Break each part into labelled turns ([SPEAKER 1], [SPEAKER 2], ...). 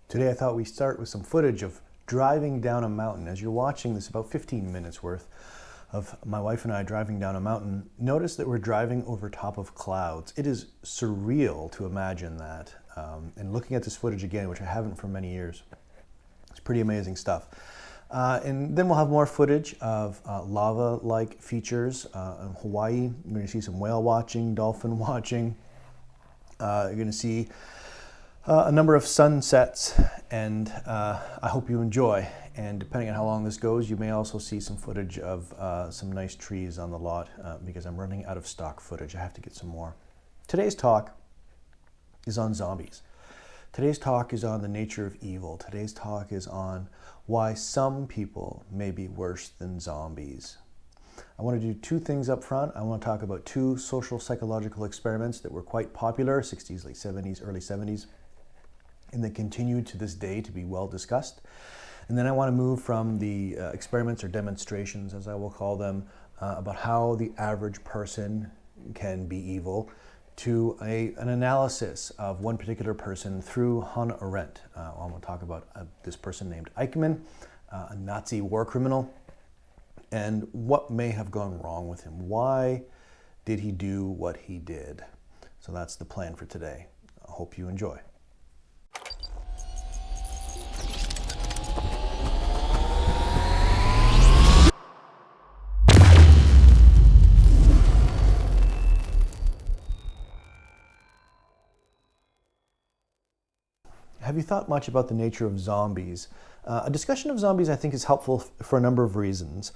[SPEAKER 1] Today I thought we'd start with some footage of driving down a mountain. As you're watching this, about 15 minutes worth of my wife and I driving down a mountain, notice that we're driving over top of clouds. It is surreal to imagine that. And looking at this footage again, which I haven't for many years, it's pretty amazing stuff. And then we'll have more footage of lava-like features in Hawaii. You're going to see some whale watching, dolphin watching. You're going to see a number of sunsets, and I hope you enjoy. And depending on how long this goes, you may also see some footage of some nice trees on the lot because I'm running out of stock footage. I have to get some more. Today's talk is on zombies. Today's talk is on the nature of evil. Today's talk is on why some people may be worse than zombies. I want to do two things up front. I want to talk about two social psychological experiments that were quite popular, 60s, late 70s, early 70s, and that continue to this day to be well discussed. And then I want to move from the experiments or demonstrations, as I will call them, about how the average person can be evil, to an analysis of one particular person through Hannah Arendt. I want to talk about this person named Eichmann, a Nazi war criminal, and what may have gone wrong with him. Why did he do what he did? So that's the plan for today. I hope you enjoy. Have you thought much about the nature of zombies? A discussion of zombies, I think, is helpful for a number of reasons.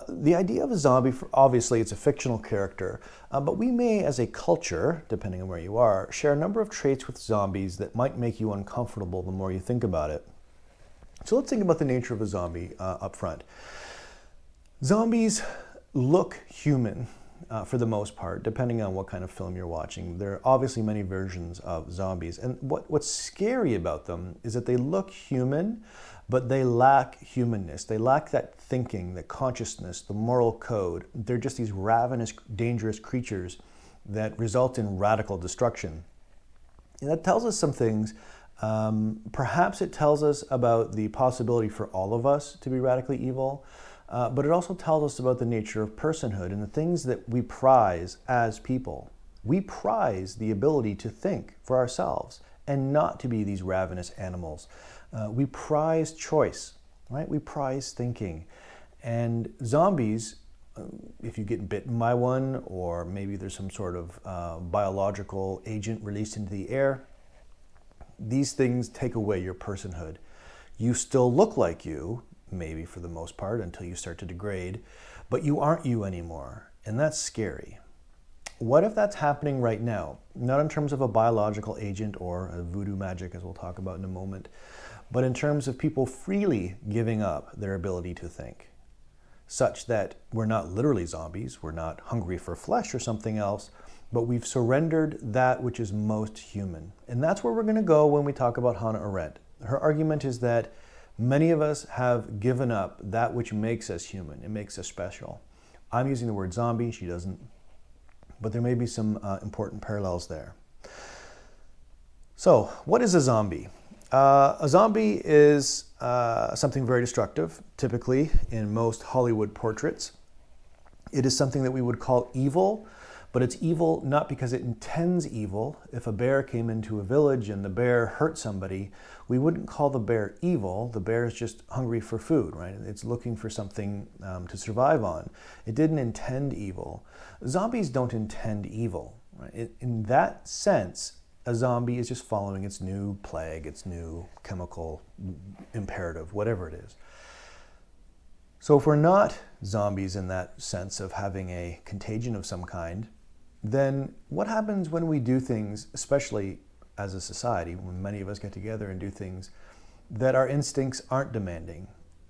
[SPEAKER 1] The idea of a zombie, obviously, it's a fictional character, but we may, as a culture, depending on where you are, share a number of traits with zombies that might make you uncomfortable the more you think about it. So let's think about the nature of a zombie up front. Zombies look human. For the most part, depending on what kind of film you're watching. There are obviously many versions of zombies, and what's scary about them is that they look human, but they lack humanness. They lack that thinking, the consciousness, the moral code. They're just these ravenous, dangerous creatures that result in radical destruction. And that tells us some things. Perhaps it tells us about the possibility for all of us to be radically evil. But it also tells us about the nature of personhood and the things that we prize as people. We prize the ability to think for ourselves and not to be these ravenous animals. We prize choice, right? We prize thinking. And zombies, if you get bitten by one, or maybe there's some sort of biological agent released into the air, these things take away your personhood. You still look like you, maybe for the most part, until you start to degrade, but you aren't you anymore, and that's scary. What if that's happening right now? Not in terms of a biological agent or a voodoo magic, as we'll talk about in a moment, but in terms of people freely giving up their ability to think, such that we're not literally zombies, we're not hungry for flesh or something else, but we've surrendered that which is most human. And that's where we're going to go when we talk about Hannah Arendt. Her argument is that many of us have given up that which makes us human. It makes us special. I'm using the word zombie, she doesn't, but there may be some important parallels there. So, what is a zombie? A zombie is something very destructive, typically in most Hollywood portraits. It is something that we would call evil, but it's evil not because it intends evil. If a bear came into a village and the bear hurt somebody, we wouldn't call the bear evil. The bear is just hungry for food, right? It's looking for something to survive on. It didn't intend evil. Zombies don't intend evil, right? In that sense, a zombie is just following its new plague, its new chemical imperative, whatever it is. So if we're not zombies in that sense of having a contagion of some kind, then what happens when we do things, especially as a society, when many of us get together and do things that our instincts aren't demanding?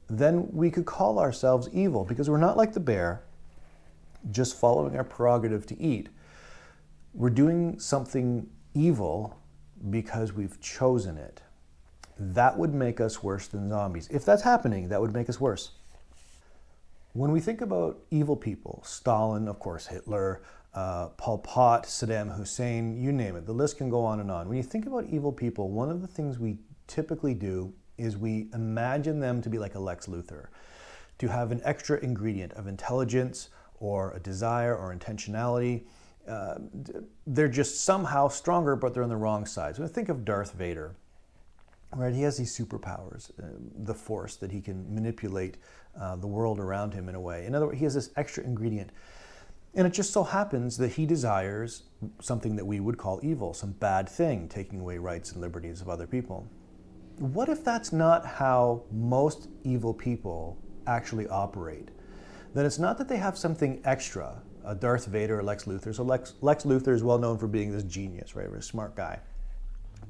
[SPEAKER 1] Then we could call ourselves evil because we're not like the bear, just following our prerogative to eat. We're doing something evil because we've chosen it. That would make us worse than zombies. If that's happening, that would make us worse. When we think about evil people, Stalin, of course, Hitler, Pol Pot, Saddam Hussein, you name it, the list can go on and on. When you think about evil people, one of the things we typically do is we imagine them to be like a Lex Luthor, to have an extra ingredient of intelligence or a desire or intentionality. They're just somehow stronger, but they're on the wrong side. So think of Darth Vader, right? He has these superpowers, the Force, that he can manipulate the world around him in a way. In other words, he has this extra ingredient. And it just so happens that he desires something that we would call evil, some bad thing, taking away rights and liberties of other people. What if that's not how most evil people actually operate? Then it's not that they have something extra, a Darth Vader or Lex Luthor. So Lex Luthor is well known for being this genius, right? A smart guy.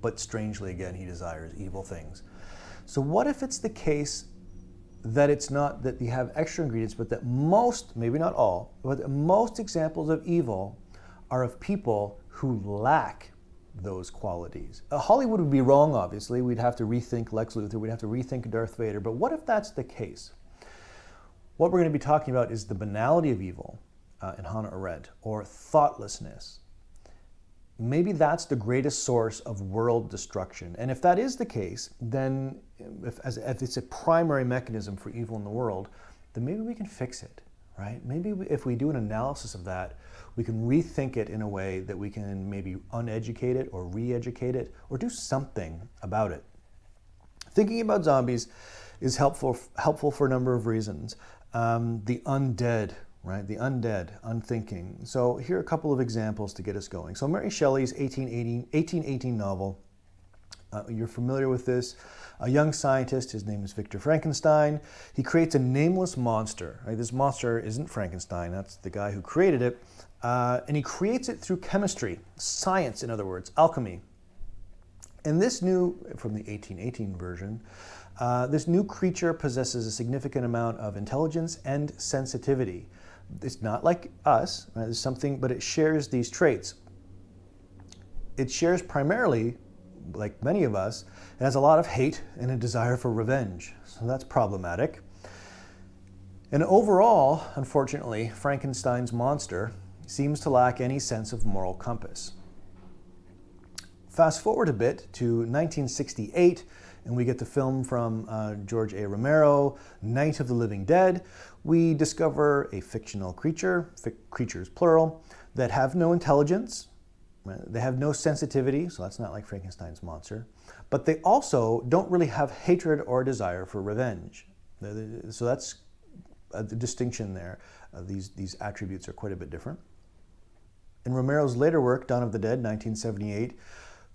[SPEAKER 1] But strangely, again, he desires evil things. So what if it's the case that it's not that you have extra ingredients, but that most, maybe not all, but that most examples of evil are of people who lack those qualities? Hollywood would be wrong, obviously. We'd have to rethink Lex Luthor. We'd have to rethink Darth Vader. But what if that's the case? What we're going to be talking about is the banality of evil in Hannah Arendt, or thoughtlessness. Maybe that's the greatest source of world destruction. And if that is the case, then if it's a primary mechanism for evil in the world, then maybe we can fix it, right? Maybe if we do an analysis of that, we can rethink it in a way that we can maybe uneducate it or re-educate it or do something about it. Thinking about zombies is helpful for a number of reasons. The undead, right? The undead, unthinking. So here are a couple of examples to get us going. So Mary Shelley's 1818 novel, you're familiar with this. A young scientist, his name is Victor Frankenstein. He creates a nameless monster. Right? This monster isn't Frankenstein, that's the guy who created it. And he creates it through chemistry, science, in other words, alchemy. And this new, from the 1818 version, this new creature possesses a significant amount of intelligence and sensitivity. It's not like us, right? There's something, but it shares these traits. It shares primarily, like many of us, it has a lot of hate and a desire for revenge. So that's problematic. And overall, unfortunately, Frankenstein's monster seems to lack any sense of moral compass. Fast forward a bit to 1968, and we get the film from George A. Romero, Night of the Living Dead. We discover a fictional creature, creatures plural, that have no intelligence, they have no sensitivity, so that's not like Frankenstein's monster, but they also don't really have hatred or desire for revenge. So that's the distinction there. These attributes are quite a bit different. In Romero's later work, Dawn of the Dead, 1978,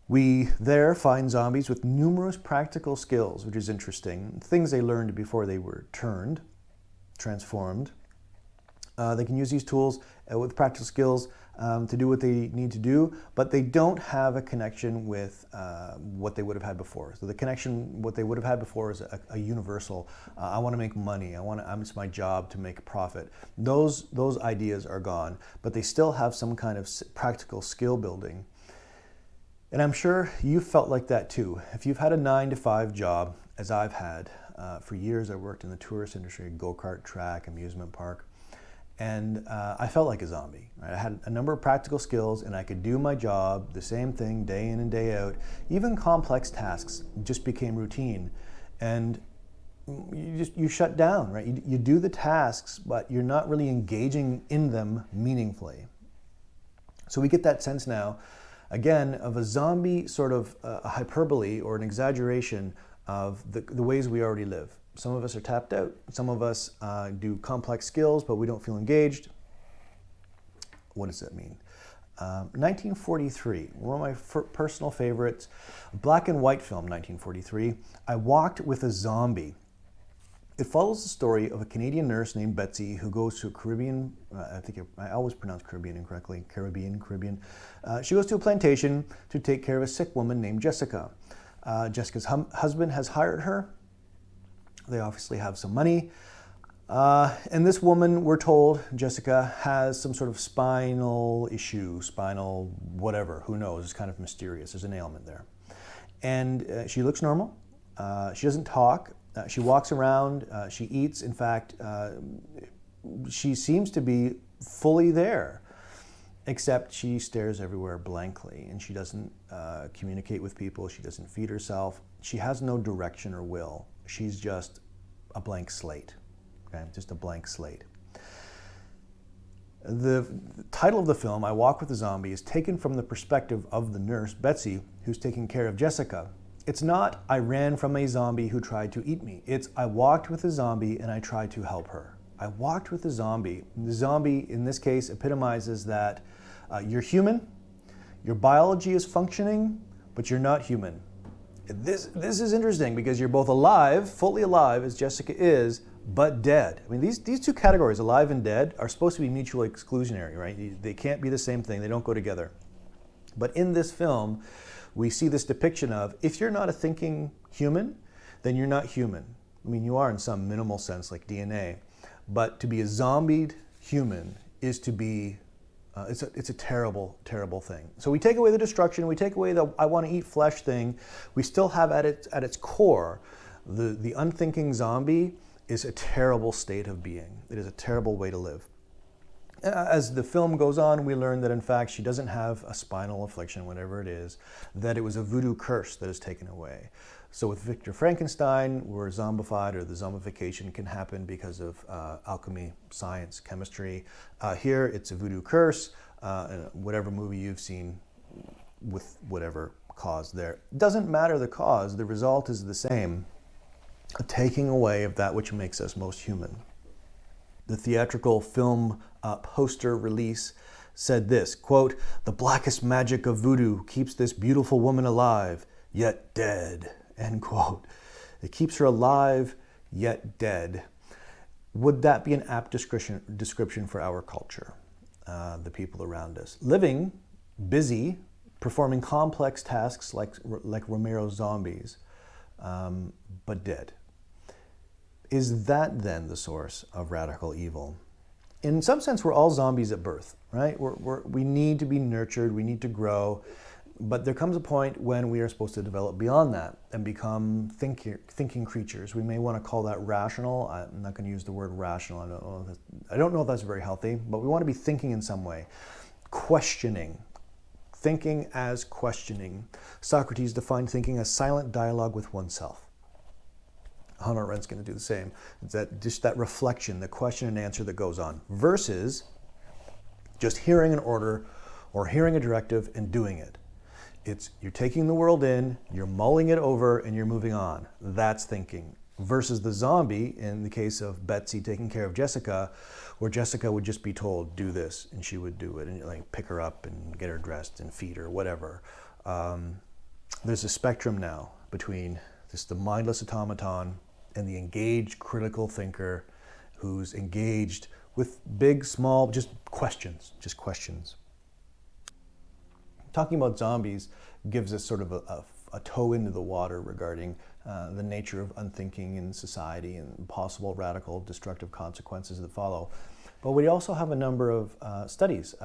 [SPEAKER 1] we there find zombies with numerous practical skills, which is interesting. Things they learned before they were transformed. They can use these tools with practical skills to do what they need to do, but they don't have a connection with what they would have had before. So the connection, what they would have had before, is a universal. I want to make money. It's my job to make a profit. Those ideas are gone, but they still have some kind of practical skill building. And I'm sure you felt like that too. If you've had a 9-to-5 job, as I've had for years, I worked in the tourist industry, go-kart track, amusement park. And I felt like a zombie. Right? I had a number of practical skills, and I could do my job, the same thing, day in and day out. Even complex tasks just became routine. And you shut down, right? You do the tasks, but you're not really engaging in them meaningfully. So we get that sense now, again, of a zombie sort of a hyperbole or an exaggeration of the ways we already live. Some of us are tapped out. Some of us do complex skills, but we don't feel engaged. What does that mean? 1943, one of my personal favorites, black and white film, 1943. I Walked with a Zombie. It follows the story of a Canadian nurse named Betsy who goes to a Caribbean, I always pronounce Caribbean incorrectly, Caribbean. She goes to a plantation to take care of a sick woman named Jessica. Jessica's husband has hired her. They obviously have some money. And this woman, we're told, Jessica, has some sort of spinal issue, spinal whatever, who knows, it's kind of mysterious. There's an ailment there. And she looks normal. She doesn't talk. She walks around. She eats. In fact, she seems to be fully there. except she stares everywhere blankly, and she doesn't communicate with people, she doesn't feed herself, she has no direction or will. She's just a blank slate, okay? Just a blank slate. The title of the film, I Walk with a Zombie, is taken from the perspective of the nurse, Betsy, who's taking care of Jessica. It's not, I ran from a zombie who tried to eat me. It's, I walked with a zombie and I tried to help her. I walked with a zombie. The zombie, in this case, epitomizes that you're human, your biology is functioning, but you're not human. This is interesting because you're both alive, fully alive, as Jessica is, but dead. I mean, these two categories, alive and dead, are supposed to be mutually exclusionary, right? They can't be the same thing. They don't go together. But in this film, we see this depiction of, if you're not a thinking human, then you're not human. I mean, you are in some minimal sense, like DNA. But to be a zombied human is to be, it's a terrible, terrible thing. So we take away the destruction, we take away the I want to eat flesh thing. We still have at its core, the unthinking zombie is a terrible state of being. It is a terrible way to live. As the film goes on, we learn that in fact she doesn't have a spinal affliction, whatever it is, that it was a voodoo curse that is taken away. So with Victor Frankenstein, we're zombified, or the zombification can happen because of alchemy, science, chemistry. Here it's a voodoo curse, whatever movie you've seen with whatever cause there. Doesn't matter the cause, the result is the same. A taking away of that which makes us most human. The theatrical film poster release said this, quote, "The blackest magic of voodoo keeps this beautiful woman alive, yet dead," end quote. It keeps her alive, yet dead. Would that be an apt description for our culture, the people around us? Living, busy, performing complex tasks like Romero's zombies, but dead. Is that then the source of radical evil? In some sense, we're all zombies at birth, right? We need to be nurtured, we need to grow, but there comes a point when we are supposed to develop beyond that and become thinking creatures. We may want to call that rational. I'm not going to use the word rational. I don't know if that's very healthy, but we want to be thinking in some way. Questioning. Thinking as questioning. Socrates defined thinking as silent dialogue with oneself. Hannah Arendt's going to do the same. It's just that reflection, the question and answer that goes on, versus just hearing an order or hearing a directive and doing it. It's you're taking the world in, you're mulling it over, and you're moving on. That's thinking. Versus the zombie, in the case of Betsy taking care of Jessica, where Jessica would just be told, do this, and she would do it, and like pick her up and get her dressed and feed her, whatever. There's a spectrum now between just the mindless automaton and the engaged critical thinker who's engaged with big, small, just questions. Talking about zombies gives us sort of a toe into the water regarding the nature of unthinking in society and possible radical destructive consequences that follow. But we also have a number of studies,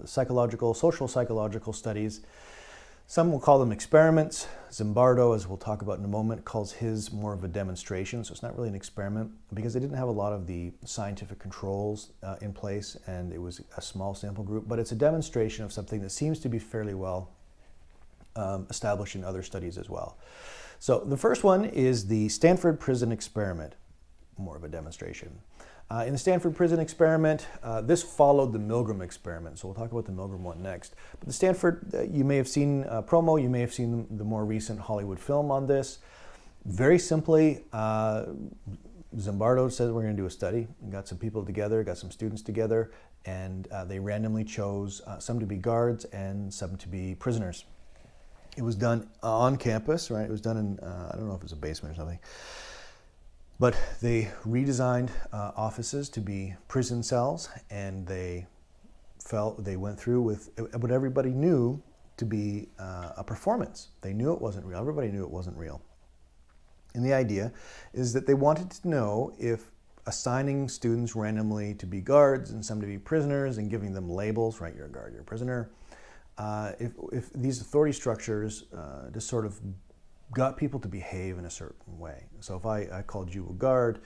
[SPEAKER 1] social psychological studies. Some will call them experiments. Zimbardo, as we'll talk about in a moment, calls his more of a demonstration. So it's not really an experiment because they didn't have a lot of the scientific controls in place, and it was a small sample group. But it's a demonstration of something that seems to be fairly well established in other studies as well. So the first one is the Stanford Prison Experiment, more of a demonstration. In the Stanford Prison Experiment, this followed the Milgram Experiment, so we'll talk about the Milgram one next. But the Stanford, you may have seen promo, you may have seen the more recent Hollywood film on this. Very simply, Zimbardo said we're going to do a study. We got some people together, got some students together, and they randomly chose some to be guards and some to be prisoners. It was done on campus, right? It was done in, I don't know if it was a basement or something. But they redesigned offices to be prison cells, and they went through with what everybody knew to be a performance. They knew it wasn't real. Everybody knew it wasn't real. And the idea is that they wanted to know if assigning students randomly to be guards and some to be prisoners and giving them labels, right, you're a guard, you're a prisoner, if these authority structures just sort of got people to behave in a certain way. So if I called you a guard,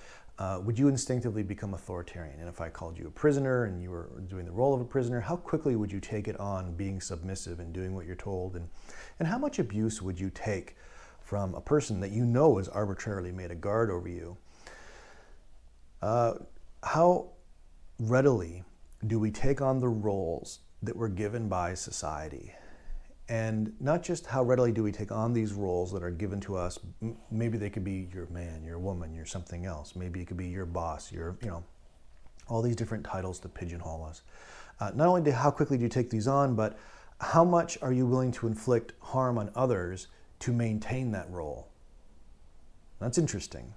[SPEAKER 1] would you instinctively become authoritarian? And if I called you a prisoner and you were doing the role of a prisoner, how quickly would you take it on being submissive and doing what you're told? And how much abuse would you take from a person that you know has arbitrarily made a guard over you? How readily do we take on the roles that were given by society? And not just how readily do we take on these roles that are given to us. Maybe they could be your man, your woman, your something else. Maybe it could be your boss, all these different titles to pigeonhole us. Not only how quickly do you take these on, but how much are you willing to inflict harm on others to maintain that role? That's interesting.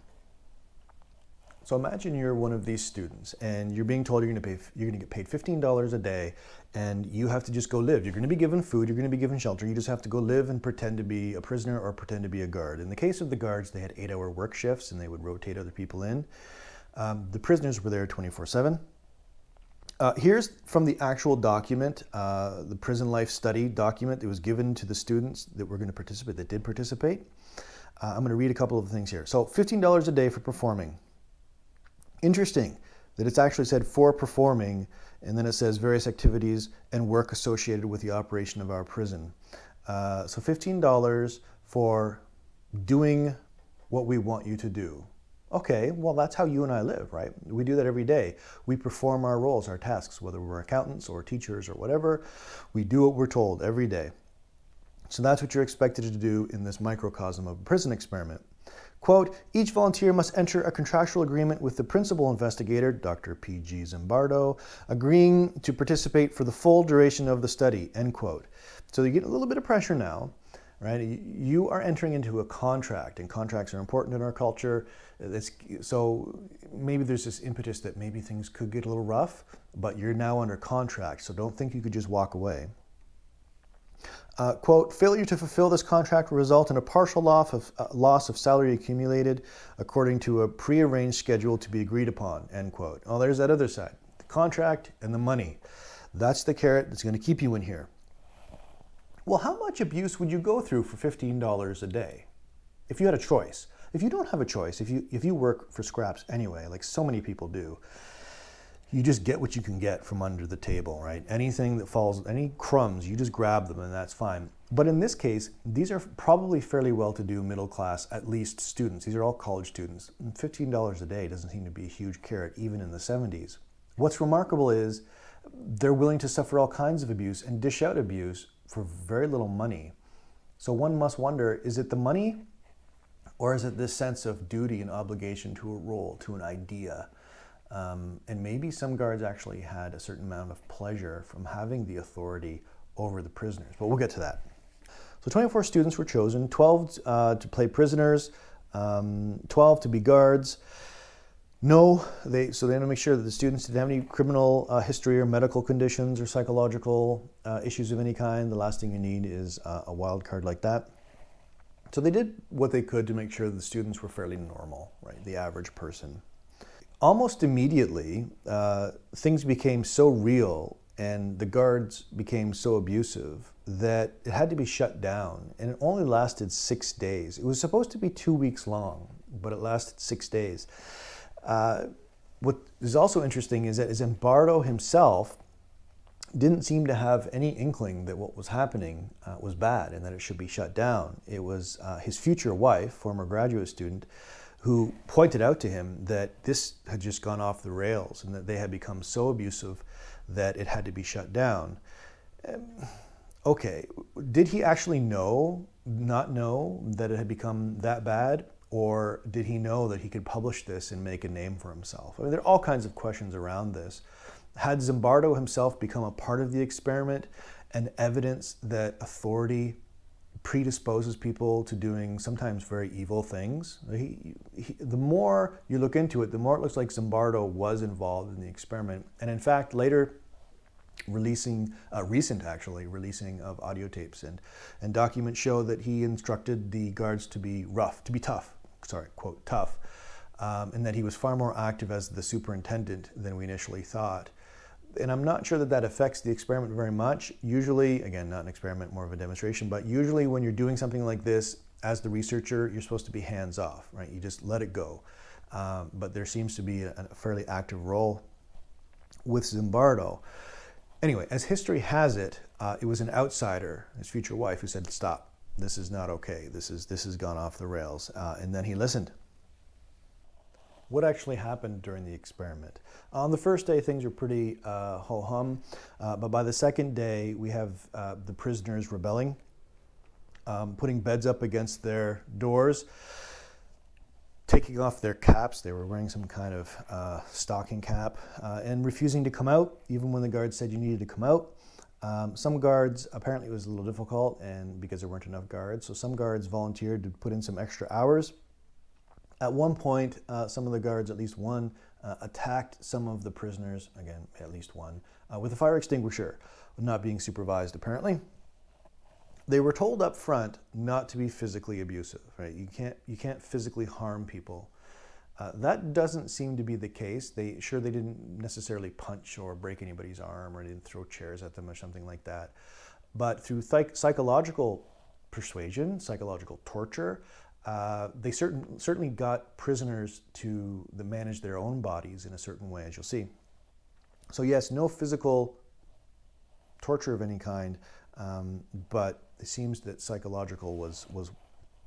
[SPEAKER 1] So imagine you're one of these students and you're being told you're going to get paid $15 a day and you have to just go live. You're going to be given food, you're going to be given shelter, you just have to go live and pretend to be a prisoner or pretend to be a guard. In the case of the guards, they had 8-hour work shifts and they would rotate other people in. The prisoners were there 24/7. Here's from the actual document, the prison life study document that was given to the students that were going to participate, that did participate. I'm going to read a couple of things here. So $15 a day for performing. Interesting that it's actually said for performing, and then it says various activities and work associated with the operation of our prison. So $15 for doing what we want you to do. Okay, well that's how you and I live, right? We do that every day. We perform our roles, our tasks, whether we're accountants or teachers or whatever. We do what we're told every day. So that's what you're expected to do in this microcosm of a prison experiment. Quote, each volunteer must enter a contractual agreement with the principal investigator, Dr. P.G. Zimbardo, agreeing to participate for the full duration of the study, end quote. So you get a little bit of pressure now, right? You are entering into a contract, and contracts are important in our culture. So maybe there's this impetus that maybe things could get a little rough, but you're now under contract, so don't think you could just walk away. Quote, failure to fulfill this contract will result in a partial loss of salary accumulated according to a prearranged schedule to be agreed upon, end quote. Oh, there's that other side, the contract and the money. That's the carrot that's going to keep you in here. Well, how much abuse would you go through for $15 a day? If you had a choice. If you don't have a choice, if you work for scraps anyway, like so many people do, you just get what you can get from under the table, right? Anything that falls, any crumbs, you just grab them and that's fine. But in this case, these are probably fairly well-to-do middle class, at least students. These are all college students. And $15 a day doesn't seem to be a huge carrot, even in the 70s. What's remarkable is they're willing to suffer all kinds of abuse and dish out abuse for very little money. So one must wonder, is it the money or is it this sense of duty and obligation to a role, to an idea? And maybe some guards actually had a certain amount of pleasure from having the authority over the prisoners, but we'll get to that. So 24 students were chosen, 12 to play prisoners, 12 to be guards. So they had to make sure that the students didn't have any criminal history or medical conditions or psychological issues of any kind. The last thing you need is a wild card like that. So they did what they could to make sure that the students were fairly normal, right? The average person. Almost immediately, things became so real and the guards became so abusive that it had to be shut down, and it only lasted 6 days. It was supposed to be 2 weeks long, but it lasted 6 days. What is also interesting is that Zimbardo himself didn't seem to have any inkling that what was happening was bad and that it should be shut down. It was his future wife, former graduate student, who pointed out to him that this had just gone off the rails and that they had become so abusive that it had to be shut down. Okay, did he actually not know that it had become that bad? Or did he know that he could publish this and make a name for himself? I mean, there are all kinds of questions around this. Had Zimbardo himself become a part of the experiment and evidence that authority predisposes people to doing sometimes very evil things? The more you look into it, the more it looks like Zimbardo was involved in the experiment. And in fact, later recent releasing of audio tapes and documents show that he instructed the guards to be tough, quote, tough, and that he was far more active as the superintendent than we initially thought. And I'm not sure that that affects the experiment very much. Usually, again, not an experiment, more of a demonstration, but usually when you're doing something like this, as the researcher, you're supposed to be hands-off, right? You just let it go. but there seems to be a fairly active role with Zimbardo. Anyway, as history has it, it was an outsider, his future wife, who said, "Stop, this is not okay, this has gone off the rails," and then he listened. What actually happened during the experiment? On the first day, things were pretty ho-hum, but by the second day, we have the prisoners rebelling, putting beds up against their doors, taking off their caps. They were wearing some kind of stocking cap, and refusing to come out, even when the guards said you needed to come out. Some guards, apparently it was a little difficult, and because there weren't enough guards, so some guards volunteered to put in some extra hours. At one point, some of the guards, at least one, attacked some of the prisoners, again, at least one, with a fire extinguisher, not being supervised apparently. They were told up front not to be physically abusive, right? You can't physically harm people. That doesn't seem to be the case. They didn't necessarily punch or break anybody's arm, or didn't throw chairs at them or something like that. But through psychological persuasion, psychological torture, they certainly got prisoners to manage their own bodies in a certain way, as you'll see. So yes, no physical torture of any kind, but it seems that psychological was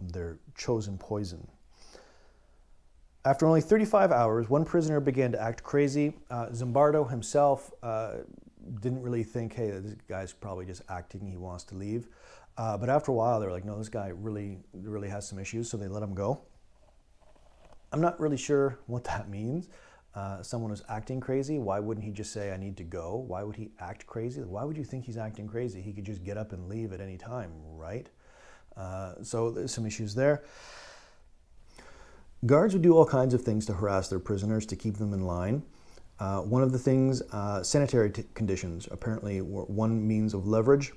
[SPEAKER 1] their chosen poison. After only 35 hours, one prisoner began to act crazy. Zimbardo himself didn't really think, hey, this guy's probably just acting, he wants to leave. But after a while, they were like, no, this guy really has some issues, so they let him go. I'm not really sure what that means. Someone was acting crazy. Why wouldn't he just say, I need to go? Why would he act crazy? Why would you think he's acting crazy? He could just get up and leave at any time, right? So there's some issues there. Guards would do all kinds of things to harass their prisoners to keep them in line. One of the things, sanitary conditions, apparently were one means of leverage.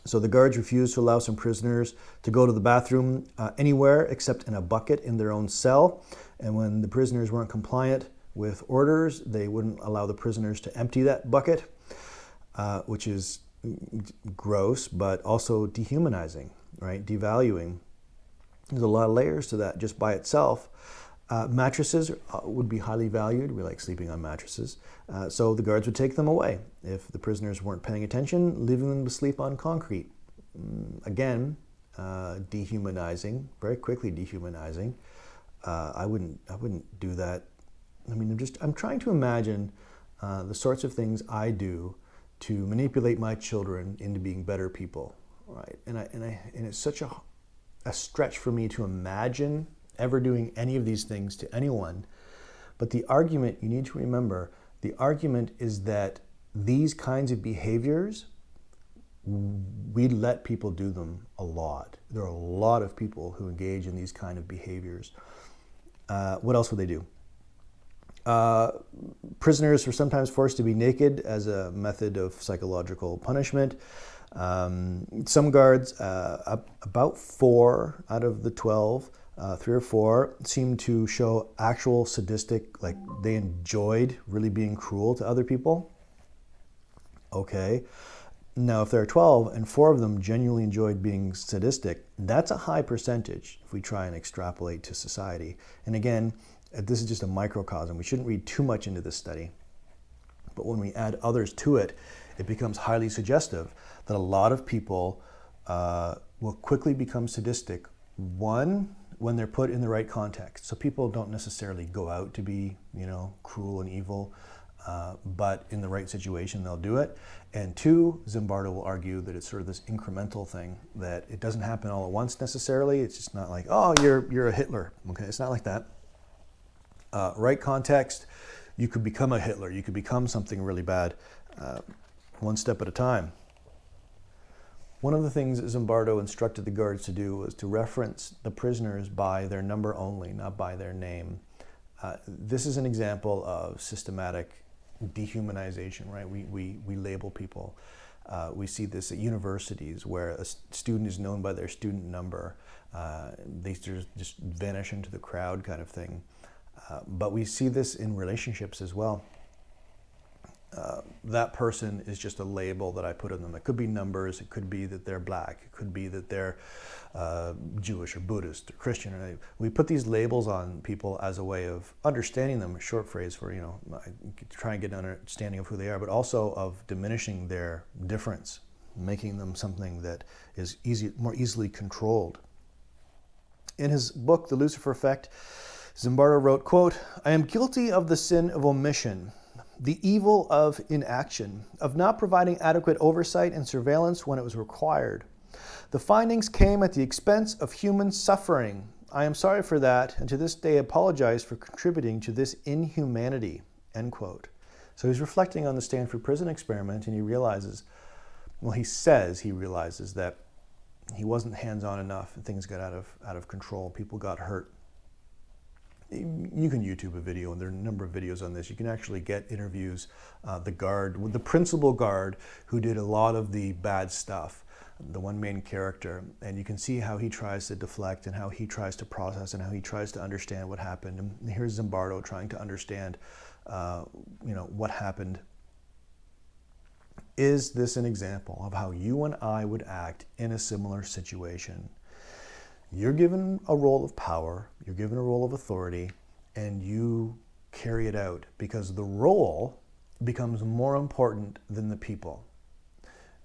[SPEAKER 1] So the guards refused to allow some prisoners to go to the bathroom anywhere except in a bucket in their own cell. And when the prisoners weren't compliant with orders, they wouldn't allow the prisoners to empty that bucket, which is gross, but also dehumanizing, right? Devaluing. There's a lot of layers to that just by itself. Mattresses would be highly valued. We like sleeping on mattresses. So the guards would take them away if the prisoners weren't paying attention, leaving them to sleep on concrete. Again, dehumanizing, very quickly dehumanizing. I wouldn't do that. I mean, I'm trying to imagine the sorts of things I do to manipulate my children into being better people, right? And it's such a stretch for me to imagine ever doing any of these things to anyone. But the argument, you need to remember, the argument is that these kinds of behaviors, we let people do them a lot. There are a lot of people who engage in these kind of behaviors. What else would they do? Prisoners were sometimes forced to be naked as a method of psychological punishment. Some guards, about 4 out of the 12, 3 or 4, seemed to show actual sadistic, like they enjoyed really being cruel to other people. Okay. Now, if there are 12 and 4 of them genuinely enjoyed being sadistic, that's a high percentage if we try and extrapolate to society. And again, this is just a microcosm. We shouldn't read too much into this study. But when we add others to it, it becomes highly suggestive that a lot of people will quickly become sadistic. One, when they're put in the right context. So people don't necessarily go out to be, cruel and evil, but in the right situation, they'll do it. And 2, Zimbardo will argue that it's sort of this incremental thing, that it doesn't happen all at once necessarily. It's just not like, oh, you're a Hitler. Okay, it's not like that. Right context, you could become a Hitler. You could become something really bad, one step at a time. One of the things Zimbardo instructed the guards to do was to reference the prisoners by their number only, not by their name. This is an example of systematic dehumanization, right? We label people. We see this at universities where a student is known by their student number. They just vanish into the crowd kind of thing. But we see this in relationships as well. that person is just a label that I put on them. It could be numbers, it could be that they're black, it could be that they're Jewish or Buddhist or Christian. We put these labels on people as a way of understanding them, a short phrase for, try and get an understanding of who they are, but also of diminishing their difference, making them something that is more easily controlled. In his book, The Lucifer Effect, Zimbardo wrote, quote, "I am guilty of the sin of omission, the evil of inaction, of not providing adequate oversight and surveillance when it was required. The findings came at the expense of human suffering. I am sorry for that, and to this day apologize for contributing to this inhumanity," end quote. So he's reflecting on the Stanford Prison experiment, and he realizes, he says he realizes that he wasn't hands-on enough, and things got out of control. People got hurt. You can YouTube a video, and there are a number of videos on this. You can actually get interviews, the principal guard who did a lot of the bad stuff, the one main character, and you can see how he tries to deflect and how he tries to process and how he tries to understand what happened. And here's Zimbardo trying to understand, what happened. Is this an example of how you and I would act in a similar situation? You're given a role of power, you're given a role of authority, and you carry it out because the role becomes more important than the people,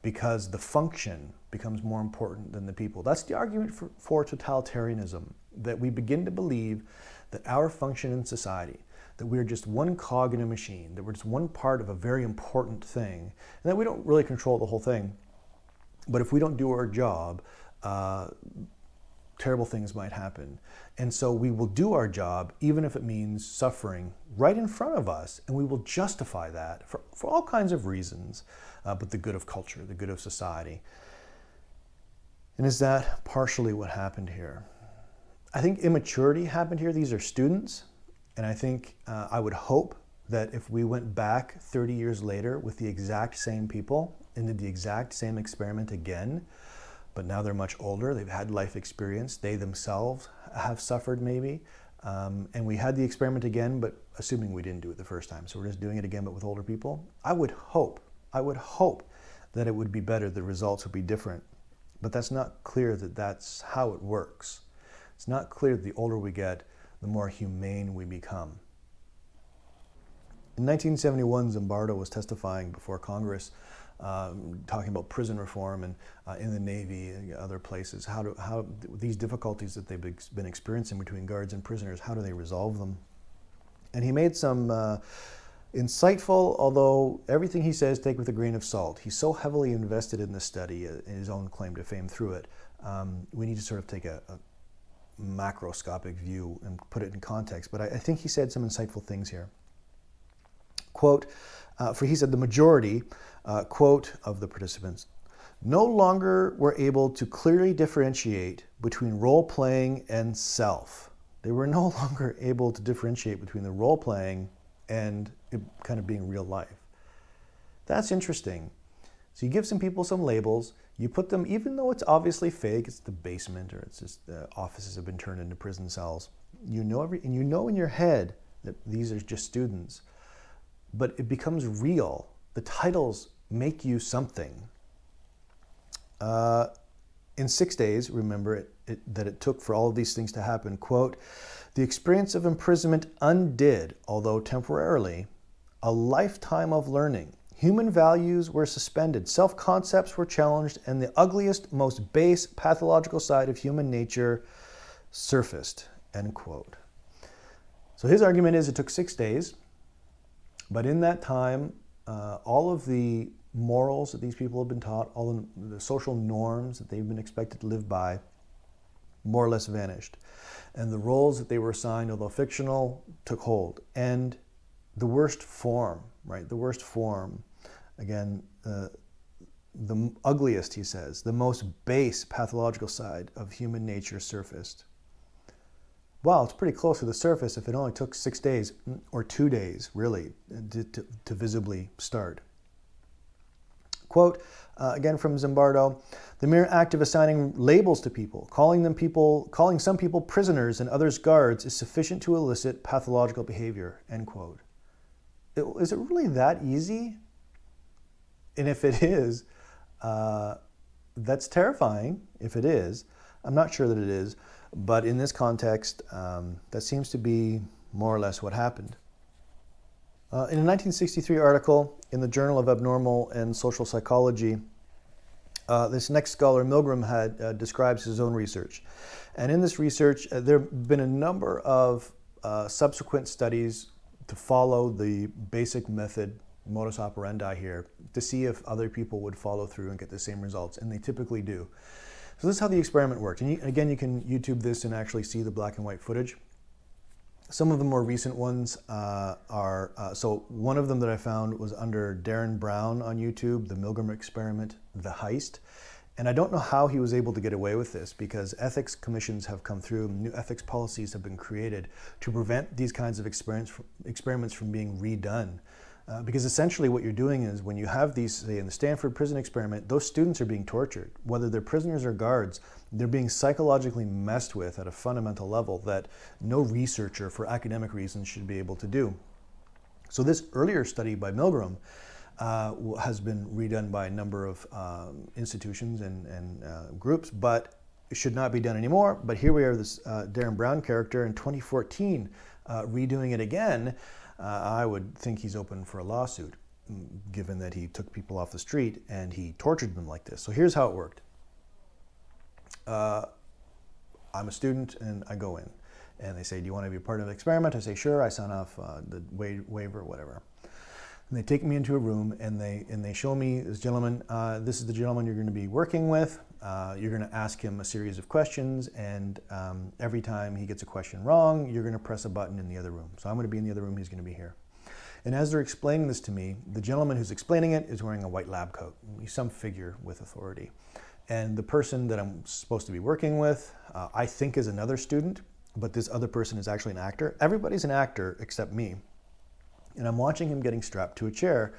[SPEAKER 1] because the function becomes more important than the people. That's the argument for totalitarianism, that we begin to believe that our function in society, that we're just one cog in a machine, that we're just one part of a very important thing, and that we don't really control the whole thing. But if we don't do our job, terrible things might happen. And so we will do our job even if it means suffering right in front of us, and we will justify that for all kinds of reasons, but the good of culture, the good of society. And is that partially what happened here? I think immaturity happened here. These are students, and I think I would hope that if we went back 30 years later with the exact same people and did the exact same experiment again, but now they're much older, they've had life experience, they themselves have suffered maybe, and we had the experiment again, but assuming we didn't do it the first time, so we're just doing it again but with older people, I would hope that it would be better, the results would be different. But that's not clear that that's how it works. It's not clear that the older we get, the more humane we become. In 1971, Zimbardo was testifying before Congress, talking about prison reform and in the Navy and other places, how these difficulties that they've been experiencing between guards and prisoners, how do they resolve them? And he made some insightful, although everything he says take with a grain of salt. He's so heavily invested in this study, in his own claim to fame through it. We need to sort of take a macroscopic view and put it in context, but I think he said some insightful things here. Quote, for he said the majority, quote, of the participants no longer were able to clearly differentiate between role-playing and self. They were no longer able to differentiate between the role-playing and it kind of being real life. That's interesting. So you give some people some labels, you put them, even though it's obviously fake, it's the basement or it's just the offices have been turned into prison cells. You know and you know in your head that these are just students, but it becomes real. The titles make you something. In 6 days, remember that it took for all of these things to happen, quote, the experience of imprisonment undid, although temporarily, a lifetime of learning. Human values were suspended, self-concepts were challenged, and the ugliest, most base pathological side of human nature surfaced, end quote. So his argument is it took 6 days, but in that time, all of the morals that these people have been taught, all the social norms that they've been expected to live by, more or less vanished. And the roles that they were assigned, although fictional, took hold. And the worst form, right? The worst form, again, the ugliest, he says, the most base pathological side of human nature surfaced. Wow, it's pretty close to the surface if it only took 6 days, or 2 days, really, to visibly start. Quote, again from Zimbardo, the mere act of assigning labels to people, calling some people prisoners and others guards is sufficient to elicit pathological behavior, end quote. is it really that easy? And if it is, that's terrifying if it is. I'm not sure that it is, but in this context, that seems to be more or less what happened. In a 1963 article in the Journal of Abnormal and Social Psychology, this next scholar, Milgram, describes his own research. And in this research, there have been a number of subsequent studies to follow the basic method, modus operandi here, to see if other people would follow through and get the same results, and they typically do. So this is how the experiment worked. And again, you can YouTube this and actually see the black and white footage. Some of the more recent ones so one of them that I found was under Darren Brown on YouTube, the Milgram Experiment, The Heist. And I don't know how he was able to get away with this, because ethics commissions have come through, new ethics policies have been created to prevent these kinds of experiments from being redone. Because essentially what you're doing is, when you have these, say in the Stanford Prison experiment, those students are being tortured. Whether they're prisoners or guards, they're being psychologically messed with at a fundamental level that no researcher for academic reasons should be able to do. So this earlier study by Milgram has been redone by a number of institutions and groups, but it should not be done anymore. But here we are, this Darren Brown character in 2014 redoing it again. I would think he's open for a lawsuit, given that he took people off the street and he tortured them like this. So here's how it worked. I'm a student and I go in, and they say, do you want to be a part of the experiment? I say, sure. I sign off the waiver, whatever. And they take me into a room and they show me this gentleman. This is the gentleman you're going to be working with. You're going to ask him a series of questions, and every time he gets a question wrong, you're going to press a button in the other room. So I'm going to be in the other room, he's going to be here. And as they're explaining this to me, the gentleman who's explaining it is wearing a white lab coat. He's some figure with authority. And the person that I'm supposed to be working with, I think is another student, but this other person is actually an actor. Everybody's an actor except me. And I'm watching him getting strapped to a chair,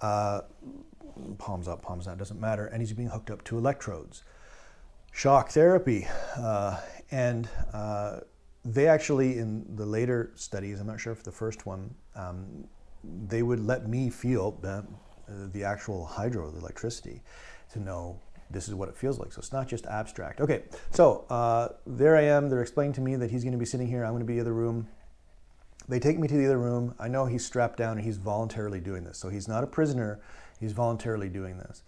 [SPEAKER 1] palms up, palms down, doesn't matter, and he's being hooked up to electrodes. Shock therapy. And they actually, in the later studies, I'm not sure if the first one, they would let me feel the actual hydro, the electricity, to know this is what it feels like. So it's not just abstract. Okay, so there I am. They're explaining to me that he's going to be sitting here. I'm going to be in the other room. They take me to the other room. I know he's strapped down and he's voluntarily doing this. So he's not a prisoner. He's voluntarily doing this.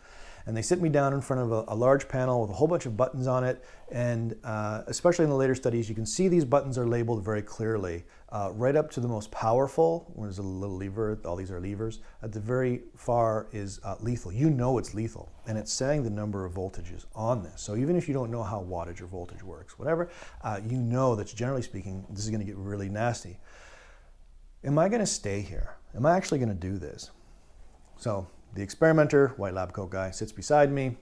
[SPEAKER 1] And they sit me down in front of a large panel with a whole bunch of buttons on it. And especially in the later studies, you can see these buttons are labeled very clearly. Right up to the most powerful, where there's a little lever, all these are levers. At the very far is lethal. You know it's lethal. And it's saying the number of voltages on this. So even if you don't know how wattage or voltage works, whatever, you know that generally speaking, this is going to get really nasty. Am I going to stay here? Am I actually going to do this? So the experimenter, white lab coat guy, sits beside me.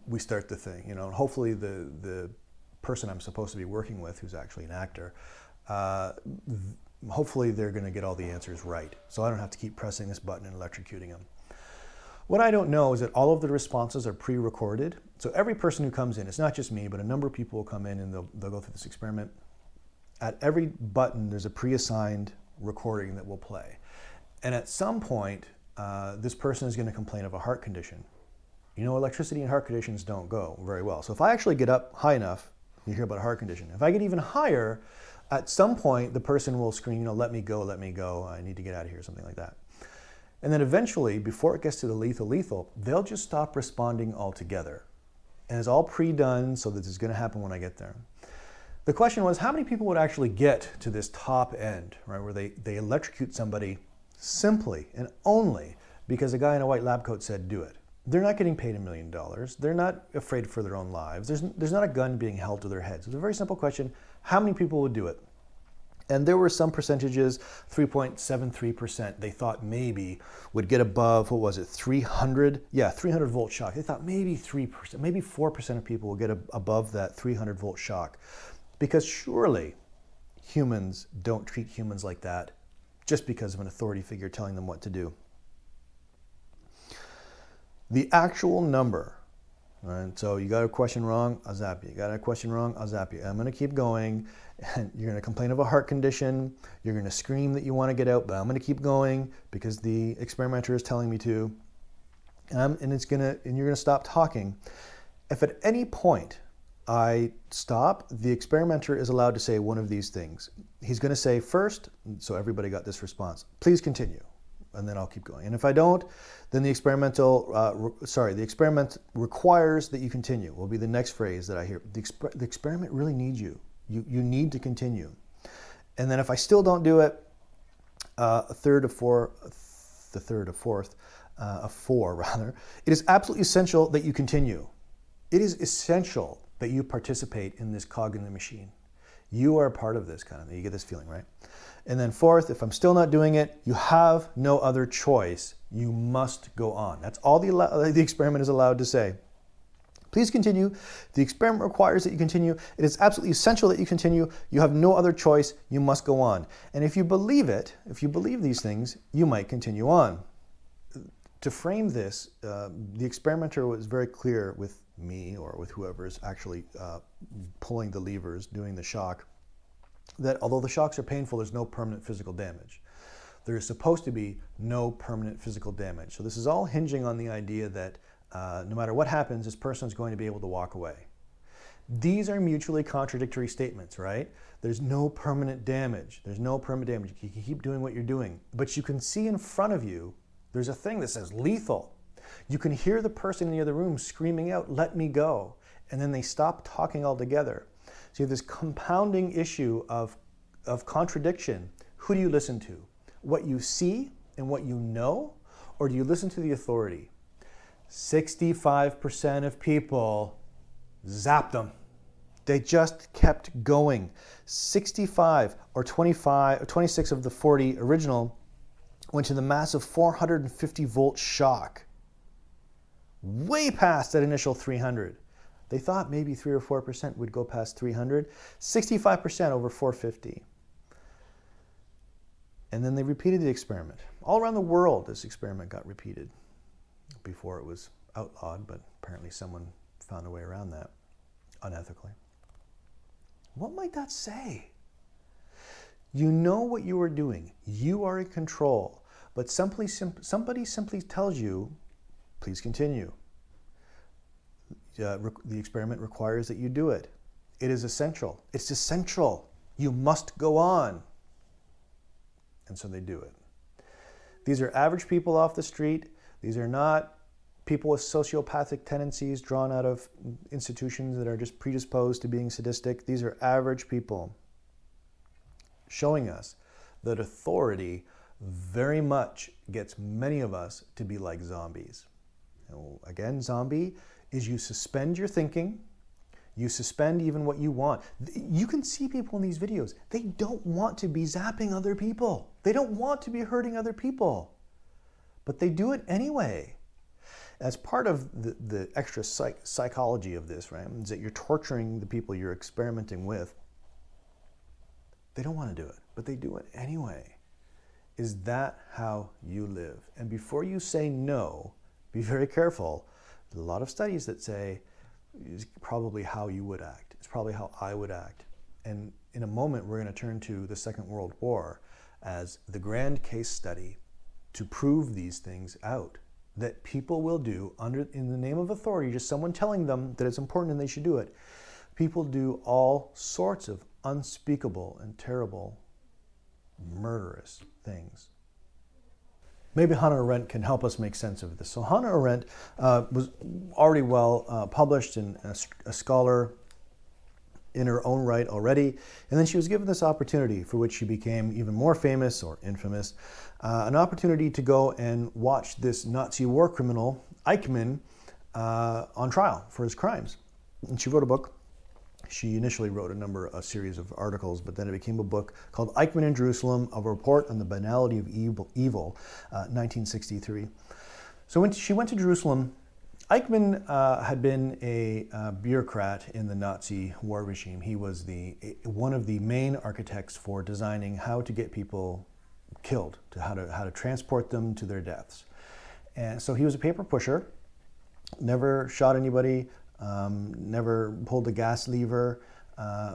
[SPEAKER 1] We start the thing, you know, and hopefully the person I'm supposed to be working with, who's actually an actor, hopefully they're going to get all the answers right. So I don't have to keep pressing this button and electrocuting them. What I don't know is that all of the responses are pre-recorded. So every person who comes in, it's not just me, but a number of people will come in and they'll go through this experiment. At every button, there's a pre-assigned recording that will play. And at some point, this person is going to complain of a heart condition. You know, electricity and heart conditions don't go very well. So if I actually get up high enough, you hear about a heart condition. If I get even higher, at some point, the person will scream, you know, let me go, I need to get out of here, something like that. And then eventually, before it gets to the lethal, they'll just stop responding altogether. And it's all pre-done, so that this is going to happen when I get there. The question was, how many people would actually get to this top end, right, where they electrocute somebody simply and only because a guy in a white lab coat said do it? They're not getting paid $1 million. They're not afraid for their own lives. There's not a gun being held to their heads. It's a very simple question. How many people would do it? And there were some percentages, 3.73%, they thought maybe would get above, what was it, 300? Yeah, 300 volt shock. They thought maybe 3%, maybe 4% of people will get above that 300 volt shock. Because surely humans don't treat humans like that just because of an authority figure telling them what to do. The actual number All right? So you got a question wrong, I'll zap you. You got a question wrong, I'll zap you. I'm going to keep going, and you're going to complain of a heart condition. You're going to scream that you want to get out, but I'm going to keep going because the experimenter is telling me to. And you're going to stop talking. If at any point I stop, the experimenter is allowed to say one of these things. He's going to say first, so everybody got this response, please continue, and then I'll keep going. And if I don't, then the experiment requires that you continue, will be the next phrase that I hear. The experiment really needs you. You need to continue. And then if I still don't do it, a four, it is absolutely essential that you continue. It is essential that you participate in this cog in the machine. You are a part of this kind of thing. You get this feeling, right? And then fourth, if I'm still not doing it, you have no other choice. You must go on. That's all the experiment is allowed to say. Please continue. The experiment requires that you continue. It is absolutely essential that you continue. You have no other choice. You must go on. And if you believe it, if you believe these things, you might continue on. To frame this, the experimenter was very clear with me or with whoever is actually pulling the levers, doing the shock, that although the shocks are painful, there's no permanent physical damage. There is supposed to be no permanent physical damage. So this is all hinging on the idea that no matter what happens, this person is going to be able to walk away. These are mutually contradictory statements, right? There's no permanent damage. There's no permanent damage. You can keep doing what you're doing. But you can see in front of you, there's a thing that says lethal. You can hear the person in the other room screaming out, let me go. And then they stop talking altogether. So you have this compounding issue of contradiction. Who do you listen to? What you see and what you know? Or do you listen to the authority? 65% of people zapped them. They just kept going. 65 or 25 or 26 of the 40 original went to the massive 450 volt shock, way past that initial 300. They thought maybe 3 or 4% would go past 300, 65% over 450. And then they repeated the experiment. All around the world, this experiment got repeated. Before it was outlawed, but apparently someone found a way around that unethically. What might that say? You know what you are doing. You are in control. But somebody simply tells you, please continue. The experiment requires that you do it. It is essential. It's essential. You must go on. And so they do it. These are average people off the street. These are not people with sociopathic tendencies drawn out of institutions that are just predisposed to being sadistic. These are average people showing us that authority very much gets many of us to be like zombies. And again, zombie is you suspend your thinking, you suspend even what you want. You can see people in these videos, they don't want to be zapping other people. They don't want to be hurting other people, but they do it anyway. As part of the extra psychology of this, right, is that you're torturing the people you're experimenting with. They don't want to do it, but they do it anyway. Is that how you live? And before you say no, be very careful. There's a lot of studies that say it's probably how you would act. It's probably how I would act. And in a moment, we're going to turn to the Second World War as the grand case study to prove these things out. That people will do in the name of authority, just someone telling them that it's important and they should do it. People do all sorts of unspeakable and terrible, murderous things. Maybe Hannah Arendt can help us make sense of this. So Hannah Arendt was already well published and a scholar in her own right already. And then she was given this opportunity for which she became even more famous or infamous, an opportunity to go and watch this Nazi war criminal, Eichmann, on trial for his crimes. And she wrote a book. She initially wrote a series of articles, but then it became a book called Eichmann in Jerusalem, a report on the banality of evil, 1963. So when she went to Jerusalem, Eichmann had been a bureaucrat in the Nazi war regime. He was one of the main architects for designing how to get people killed, how to transport them to their deaths. And so he was a paper pusher. never shot anybody, never pulled a gas lever,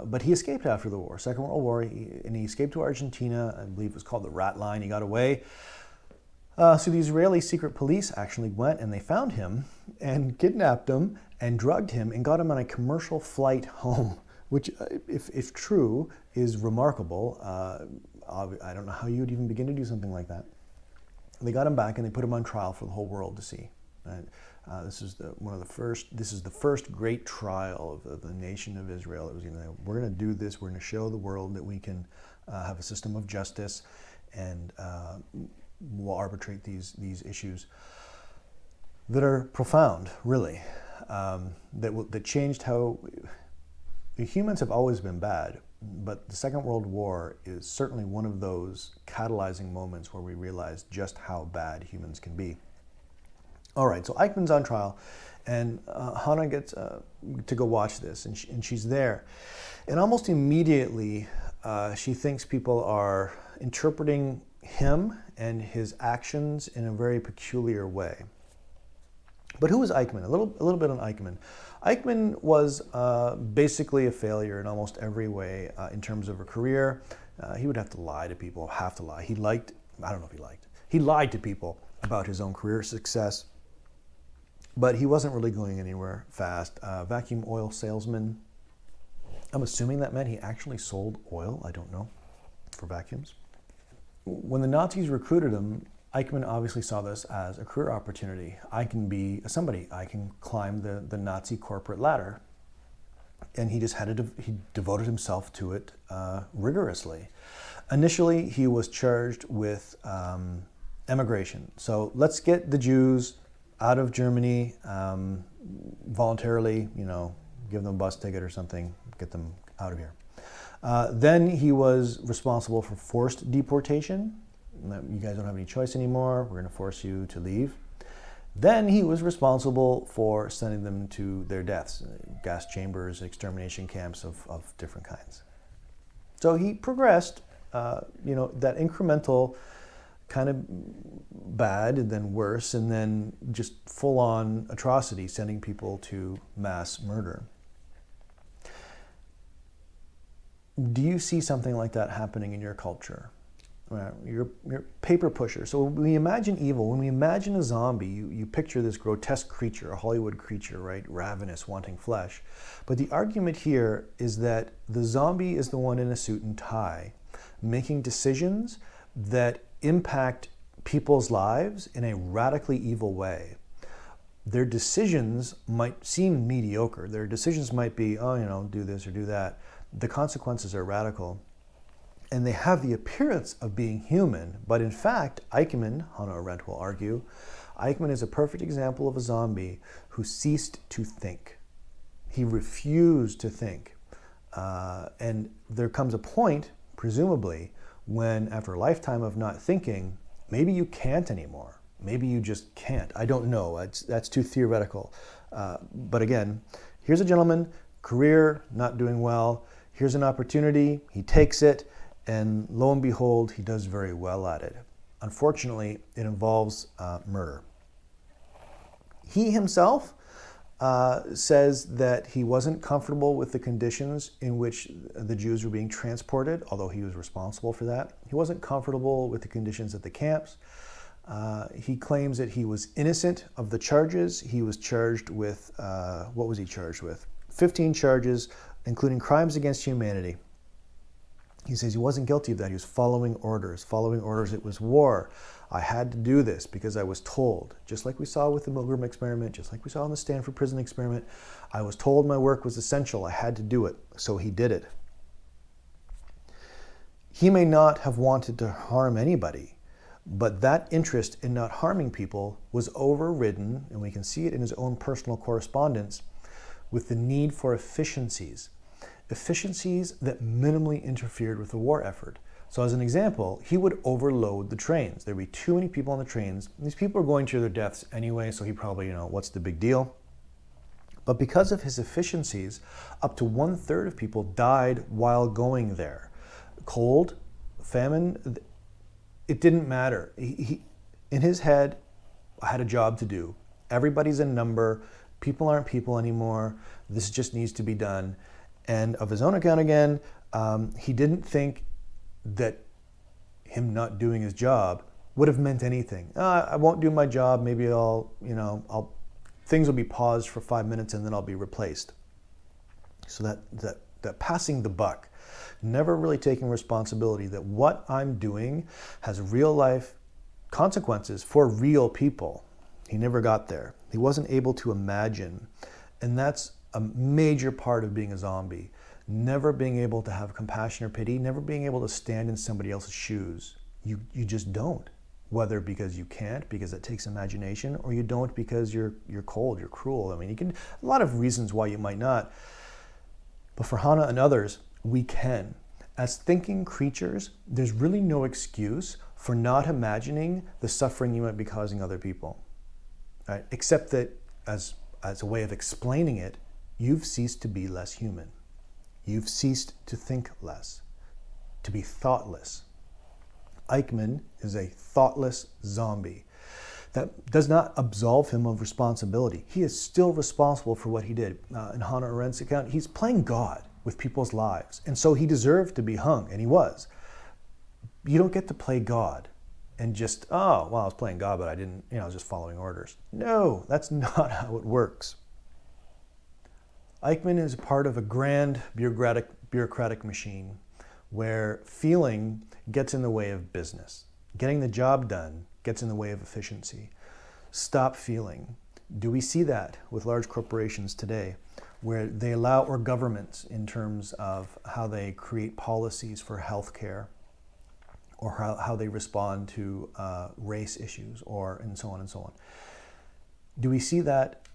[SPEAKER 1] but he escaped after the war, Second World War, and he escaped to Argentina. I believe it was called the Rat Line. He got away. So the Israeli secret police actually went and they found him and kidnapped him and drugged him and got him on a commercial flight home, which, if true, is remarkable. I don't know how you would even begin to do something like that. They got him back and they put him on trial for the whole world to see. Right? This is the first great trial of the nation of Israel. It was, we're going to do this. We're going to show the world that we can have a system of justice, and will arbitrate these issues that are profound, really, that changed how humans have always been bad, but the Second World War is certainly one of those catalyzing moments where we realize just how bad humans can be. All right, so Eichmann's on trial, and Hannah gets to go watch this, and she's there, and almost immediately she thinks people are interpreting him and his actions in a very peculiar way. But who was Eichmann? A little bit on Eichmann. Eichmann was basically a failure in almost every way in terms of a career. He would have to lie to people, He lied to people about his own career success, but he wasn't really going anywhere fast. Vacuum oil salesman. I'm assuming that meant he actually sold oil, I don't know, for vacuums. When the Nazis recruited him, Eichmann obviously saw this as a career opportunity. I can be somebody. I can climb the Nazi corporate ladder. And he just he devoted himself to it rigorously. Initially, he was charged with emigration. So let's get the Jews out of Germany voluntarily, give them a bus ticket or something, get them out of here. Then he was responsible for forced deportation. You guys don't have any choice anymore. We're going to force you to leave. Then he was responsible for sending them to their deaths, gas chambers, extermination camps of different kinds. So he progressed, that incremental kind of bad and then worse, and then just full-on atrocity, sending people to mass murder. Do you see something like that happening in your culture? You're paper pusher. So when we imagine evil, when we imagine a zombie, you picture this grotesque creature, a Hollywood creature, right? Ravenous, wanting flesh. But the argument here is that the zombie is the one in a suit and tie, making decisions that impact people's lives in a radically evil way. Their decisions might seem mediocre. Their decisions might be, do this or do that. The consequences are radical. And they have the appearance of being human, but in fact, Eichmann, Hannah Arendt will argue, Eichmann is a perfect example of a zombie who ceased to think. He refused to think. And there comes a point, presumably, when after a lifetime of not thinking, maybe you can't anymore. Maybe you just can't. I don't know. That's too theoretical. But again, here's a gentleman, career not doing well. Here's an opportunity. He takes it. And lo and behold, he does very well at it. Unfortunately, it involves murder. He himself says that he wasn't comfortable with the conditions in which the Jews were being transported, although he was responsible for that. He wasn't comfortable with the conditions at the camps. He claims that he was innocent of the charges. He was charged with, what was he charged with? 15 charges, including crimes against humanity. He says he wasn't guilty of that. He was following orders. Following orders, it was war. I had to do this because I was told. Just like we saw with the Milgram Experiment, just like we saw in the Stanford Prison Experiment, I was told my work was essential. I had to do it, so he did it. He may not have wanted to harm anybody, but that interest in not harming people was overridden, and we can see it in his own personal correspondence, with the need for efficiencies. Efficiencies that minimally interfered with the war effort. So as an example, he would overload the trains. There'd be too many people on the trains. These people are going to their deaths anyway, so he probably, what's the big deal? But because of his efficiencies, up to 1/3 of people died while going there. Cold, famine, it didn't matter. He in his head, I had a job to do. Everybody's a number. People aren't people anymore. This just needs to be done. And of his own account again, he didn't think that him not doing his job would have meant anything. I won't do my job. Maybe things will be paused for 5 minutes and then I'll be replaced. So that passing the buck, never really taking responsibility that what I'm doing has real life consequences for real people. He never got there. He wasn't able to imagine. And that's a major part of being a zombie. Never being able to have compassion or pity, never being able to stand in somebody else's shoes. You just don't. Whether because you can't, because it takes imagination, or you don't because you're cold, you're cruel. I mean, a lot of reasons why you might not. But for Hannah and others, we can. As thinking creatures, there's really no excuse for not imagining the suffering you might be causing other people. Right? Except that as a way of explaining it, you've ceased to be less human. You've ceased to think less, to be thoughtless. Eichmann is a thoughtless zombie. That does not absolve him of responsibility. He is still responsible for what he did. In Hannah Arendt's account, he's playing God with people's lives. And so he deserved to be hung, and he was. You don't get to play God and just, I was playing God, but I didn't, I was just following orders. No, that's not how it works. Eichmann is part of a grand bureaucratic machine where feeling gets in the way of business. Getting the job done gets in the way of efficiency. Stop feeling. Do we see that with large corporations today, where they allow, or governments in terms of how they create policies for healthcare, or how they respond to race issues, and so on and so on? Do we see that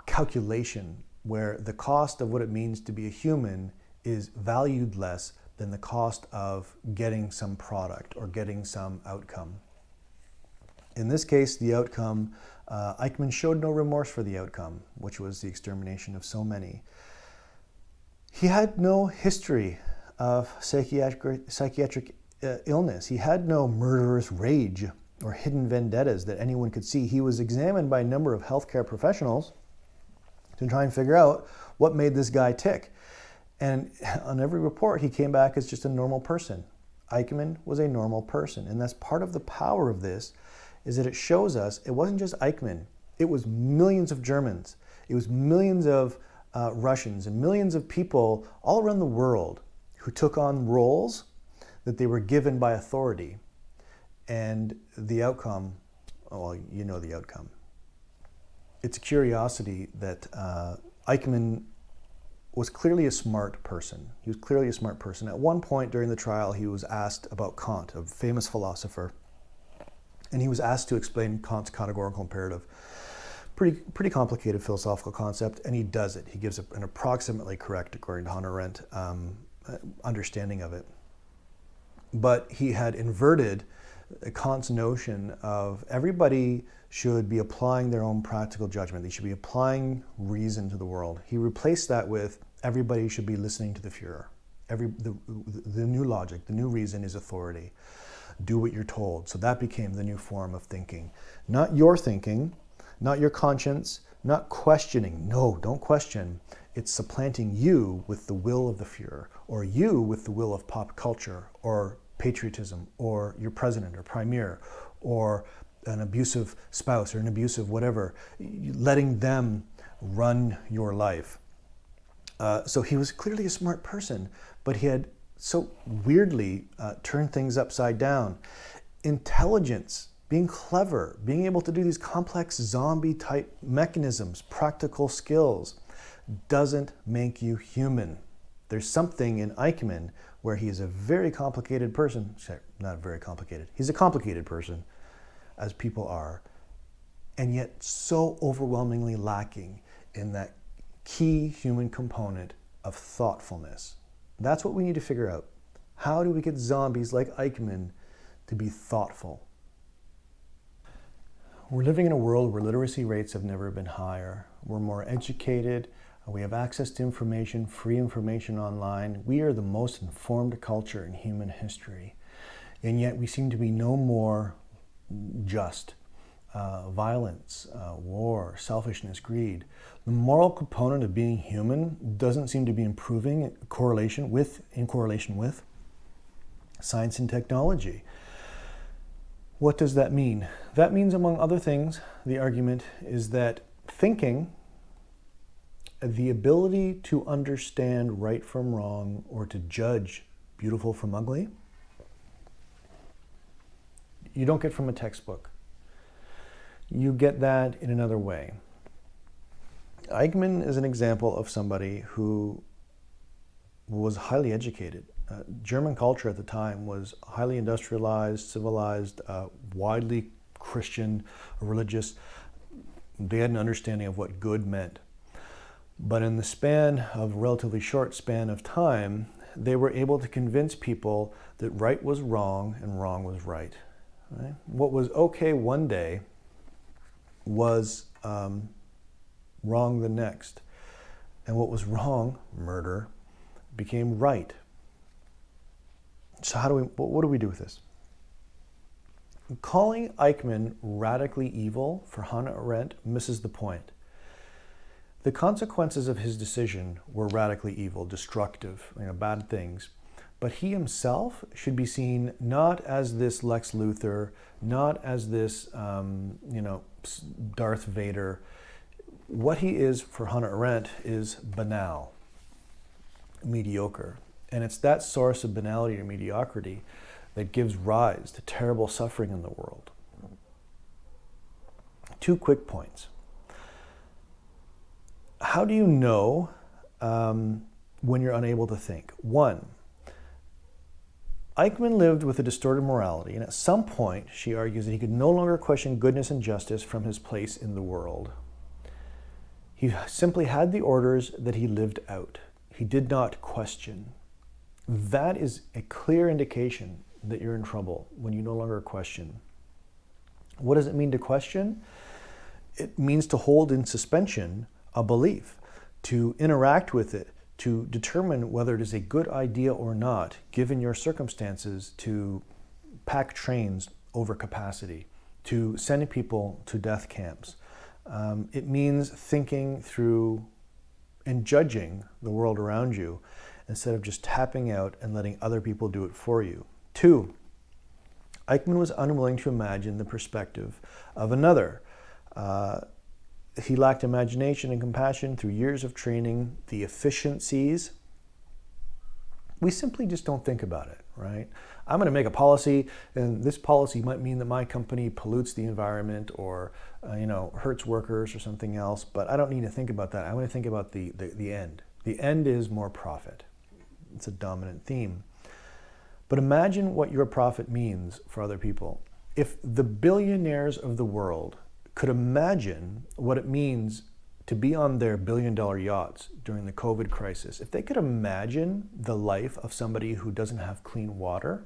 [SPEAKER 1] calculation where the cost of what it means to be a human is valued less than the cost of getting some product or getting some outcome? In this case, the outcome, Eichmann showed no remorse for the outcome, which was the extermination of so many. He had no history of psychiatric illness. He had no murderous rage or hidden vendettas that anyone could see. He was examined by a number of healthcare professionals to try and figure out what made this guy tick. And on every report, he came back as just a normal person. Eichmann was a normal person. And that's part of the power of this, is that it shows us it wasn't just Eichmann. It was millions of Germans. It was millions of Russians and millions of people all around the world who took on roles that they were given by authority. And the outcome, well, you know the outcome. It's a curiosity that Eichmann was clearly a smart person. He was clearly a smart person. At one point during the trial, he was asked about Kant, a famous philosopher, and he was asked to explain Kant's categorical imperative. Pretty complicated philosophical concept, and he does it. He gives an approximately correct, according to Hannah Arendt, understanding of it. But he had inverted Kant's notion of everybody should be applying their own practical judgment. They should be applying reason to the world. He replaced that with everybody should be listening to the Führer. The new logic, the new reason is authority. Do what you're told. So that became the new form of thinking. Not your thinking, not your conscience, not questioning. No, don't question. It's supplanting you with the will of the Führer, or you with the will of pop culture, or patriotism, or your president or premier, or an abusive spouse or an abusive whatever, letting them run your life. So he was clearly a smart person, but he had so weirdly turned things upside down. Intelligence, being clever, being able to do these complex zombie type mechanisms, practical skills, doesn't make you human. There's something in Eichmann where he is a very complicated person. Sorry, not very complicated. He's a complicated person, as people are, and yet so overwhelmingly lacking in that key human component of thoughtfulness. That's what we need to figure out. How do we get zombies like Eichmann to be thoughtful? We're living in a world where literacy rates have never been higher. We're more educated. We have access to information, free information online. We are the most informed culture in human history. And yet we seem to be no more just. violence, war, selfishness, greed. The moral component of being human doesn't seem to be improving in correlation with science and technology. What does that mean? That means, among other things, the argument is that thinking, the ability to understand right from wrong or to judge beautiful from ugly, you don't get from a textbook. You get that in another way. Eichmann is an example of somebody who was highly educated. German culture at the time was highly industrialized, civilized, widely Christian, religious. They had an understanding of what good meant. But in the span of relatively short span of time, they were able to convince people that right was wrong and wrong was right. Right? What was okay one day was wrong the next. And what was wrong, murder, became right. So what do we do with this? Calling Eichmann radically evil for Hannah Arendt misses the point. The consequences of his decision were radically evil, destructive, bad things. But he himself should be seen not as this Lex Luthor, not as this, Darth Vader. What he is for Hannah Arendt is banal, mediocre. And it's that source of banality or mediocrity that gives rise to terrible suffering in the world. 2 quick points. How do you know when you're unable to think? 1, Eichmann lived with a distorted morality, and at some point, she argues that he could no longer question goodness and justice from his place in the world. He simply had the orders that he lived out. He did not question. That is a clear indication that you're in trouble when you no longer question. What does it mean to question? It means to hold in suspension a belief, to interact with it, to determine whether it is a good idea or not, given your circumstances, to pack trains over capacity, to send people to death camps. It means thinking through and judging the world around you instead of just tapping out and letting other people do it for you. 2, Eichmann was unwilling to imagine the perspective of another. He lacked imagination and compassion through years of training, the efficiencies. We simply just don't think about it, right? I'm going to make a policy, and this policy might mean that my company pollutes the environment or, hurts workers or something else, but I don't need to think about that. I want to think about the end. The end is more profit. It's a dominant theme. But imagine what your profit means for other people. If the billionaires of the world could imagine what it means to be on their billion-dollar yachts during the COVID crisis, if they could imagine the life of somebody who doesn't have clean water,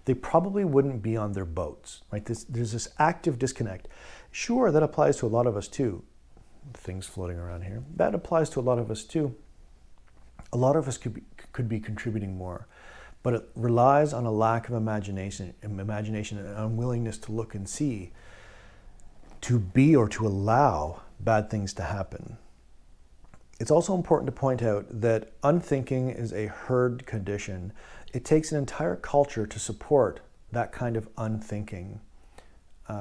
[SPEAKER 1] they probably wouldn't be on their boats, right? There's this active disconnect. Sure, that applies to a lot of us too. Things floating around here. That applies to a lot of us too. A lot of us could be contributing more, but it relies on a lack of imagination and unwillingness to look and see, to be or to allow bad things to happen. It's also important to point out that unthinking is a herd condition. It takes an entire culture to support that kind of unthinking.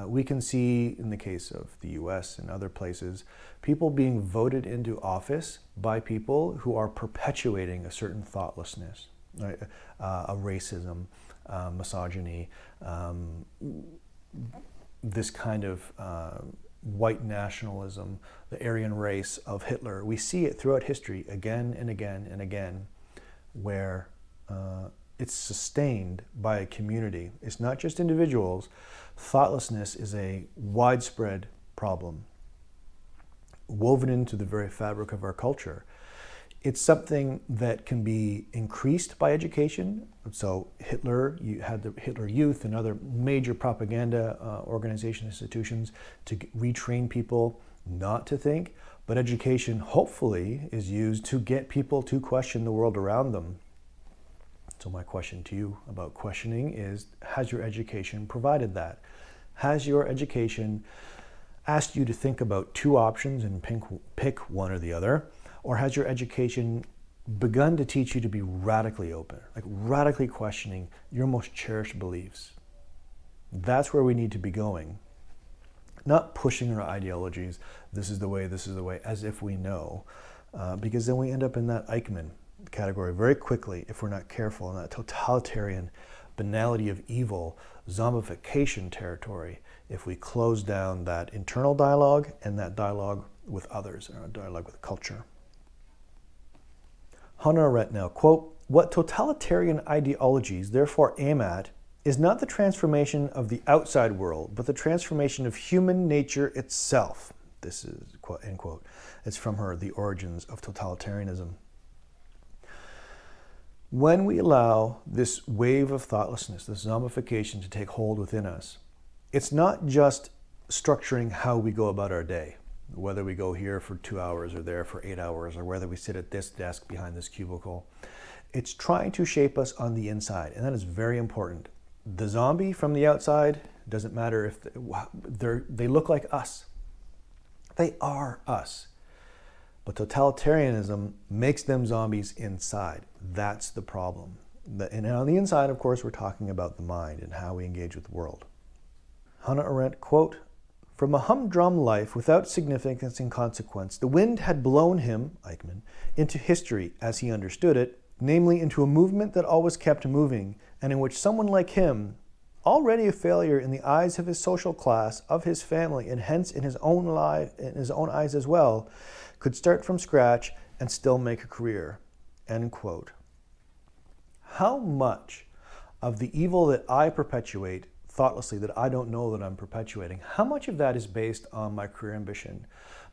[SPEAKER 1] We can see in the case of the US and other places, people being voted into office by people who are perpetuating a certain thoughtlessness, right? A racism, misogyny, this kind of white nationalism, the Aryan race of Hitler. We see it throughout history again and again and again, where it's sustained by a community. It's not just individuals. Thoughtlessness is a widespread problem, woven into the very fabric of our culture. It's something that can be increased by education. So Hitler, you had the Hitler Youth and other major propaganda organization institutions to retrain people not to think. But education, hopefully, is used to get people to question the world around them. So my question to you about questioning is, has your education provided that? Has your education asked you to think about two options and pick one or the other? Or has your education begun to teach you to be radically open, like radically questioning your most cherished beliefs? That's where we need to be going. Not pushing our ideologies, this is the way, as if we know. Because then we end up in that Eichmann category very quickly if we're not careful, in that totalitarian banality of evil, zombification territory, if we close down that internal dialogue and that dialogue with others, or dialogue with culture. Hannah Arendt now, quote, "What totalitarian ideologies therefore aim at is not the transformation of the outside world, but the transformation of human nature itself." This is, end quote. It's from her, The Origins of Totalitarianism. When we allow this wave of thoughtlessness, this zombification to take hold within us, it's not just structuring how we go about our day, whether we go here for 2 hours or there for 8 hours, or whether we sit at this desk behind this cubicle. It's trying to shape us on the inside, and that is very important. The zombie from the outside, doesn't matter if they look like us. They are us. But totalitarianism makes them zombies inside. That's the problem. And on the inside, of course, we're talking about the mind and how we engage with the world. Hannah Arendt, quote, "From a humdrum life without significance and consequence, the wind had blown him," Eichmann, "into history as he understood it, namely into a movement that always kept moving, and in which someone like him, already a failure in the eyes of his social class, of his family, and hence in his own eyes as well, could start from scratch and still make a career," end quote. How much of the evil that I perpetuate thoughtlessly, that I don't know that I'm perpetuating, how much of that is based on my career ambition,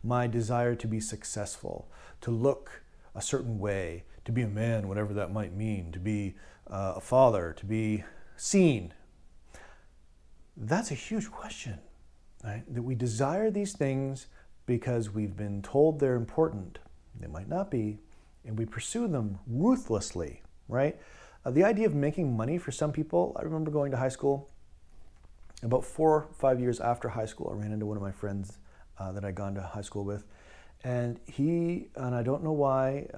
[SPEAKER 1] my desire to be successful, to look a certain way, to be a man, whatever that might mean, to be a father, to be seen? That's a huge question, right? That we desire these things because we've been told they're important. They might not be, and we pursue them ruthlessly, right? The idea of making money for some people, I remember going to high school. About 4 or 5 years after high school, I ran into one of my friends that I'd gone to high school with, and I don't know why,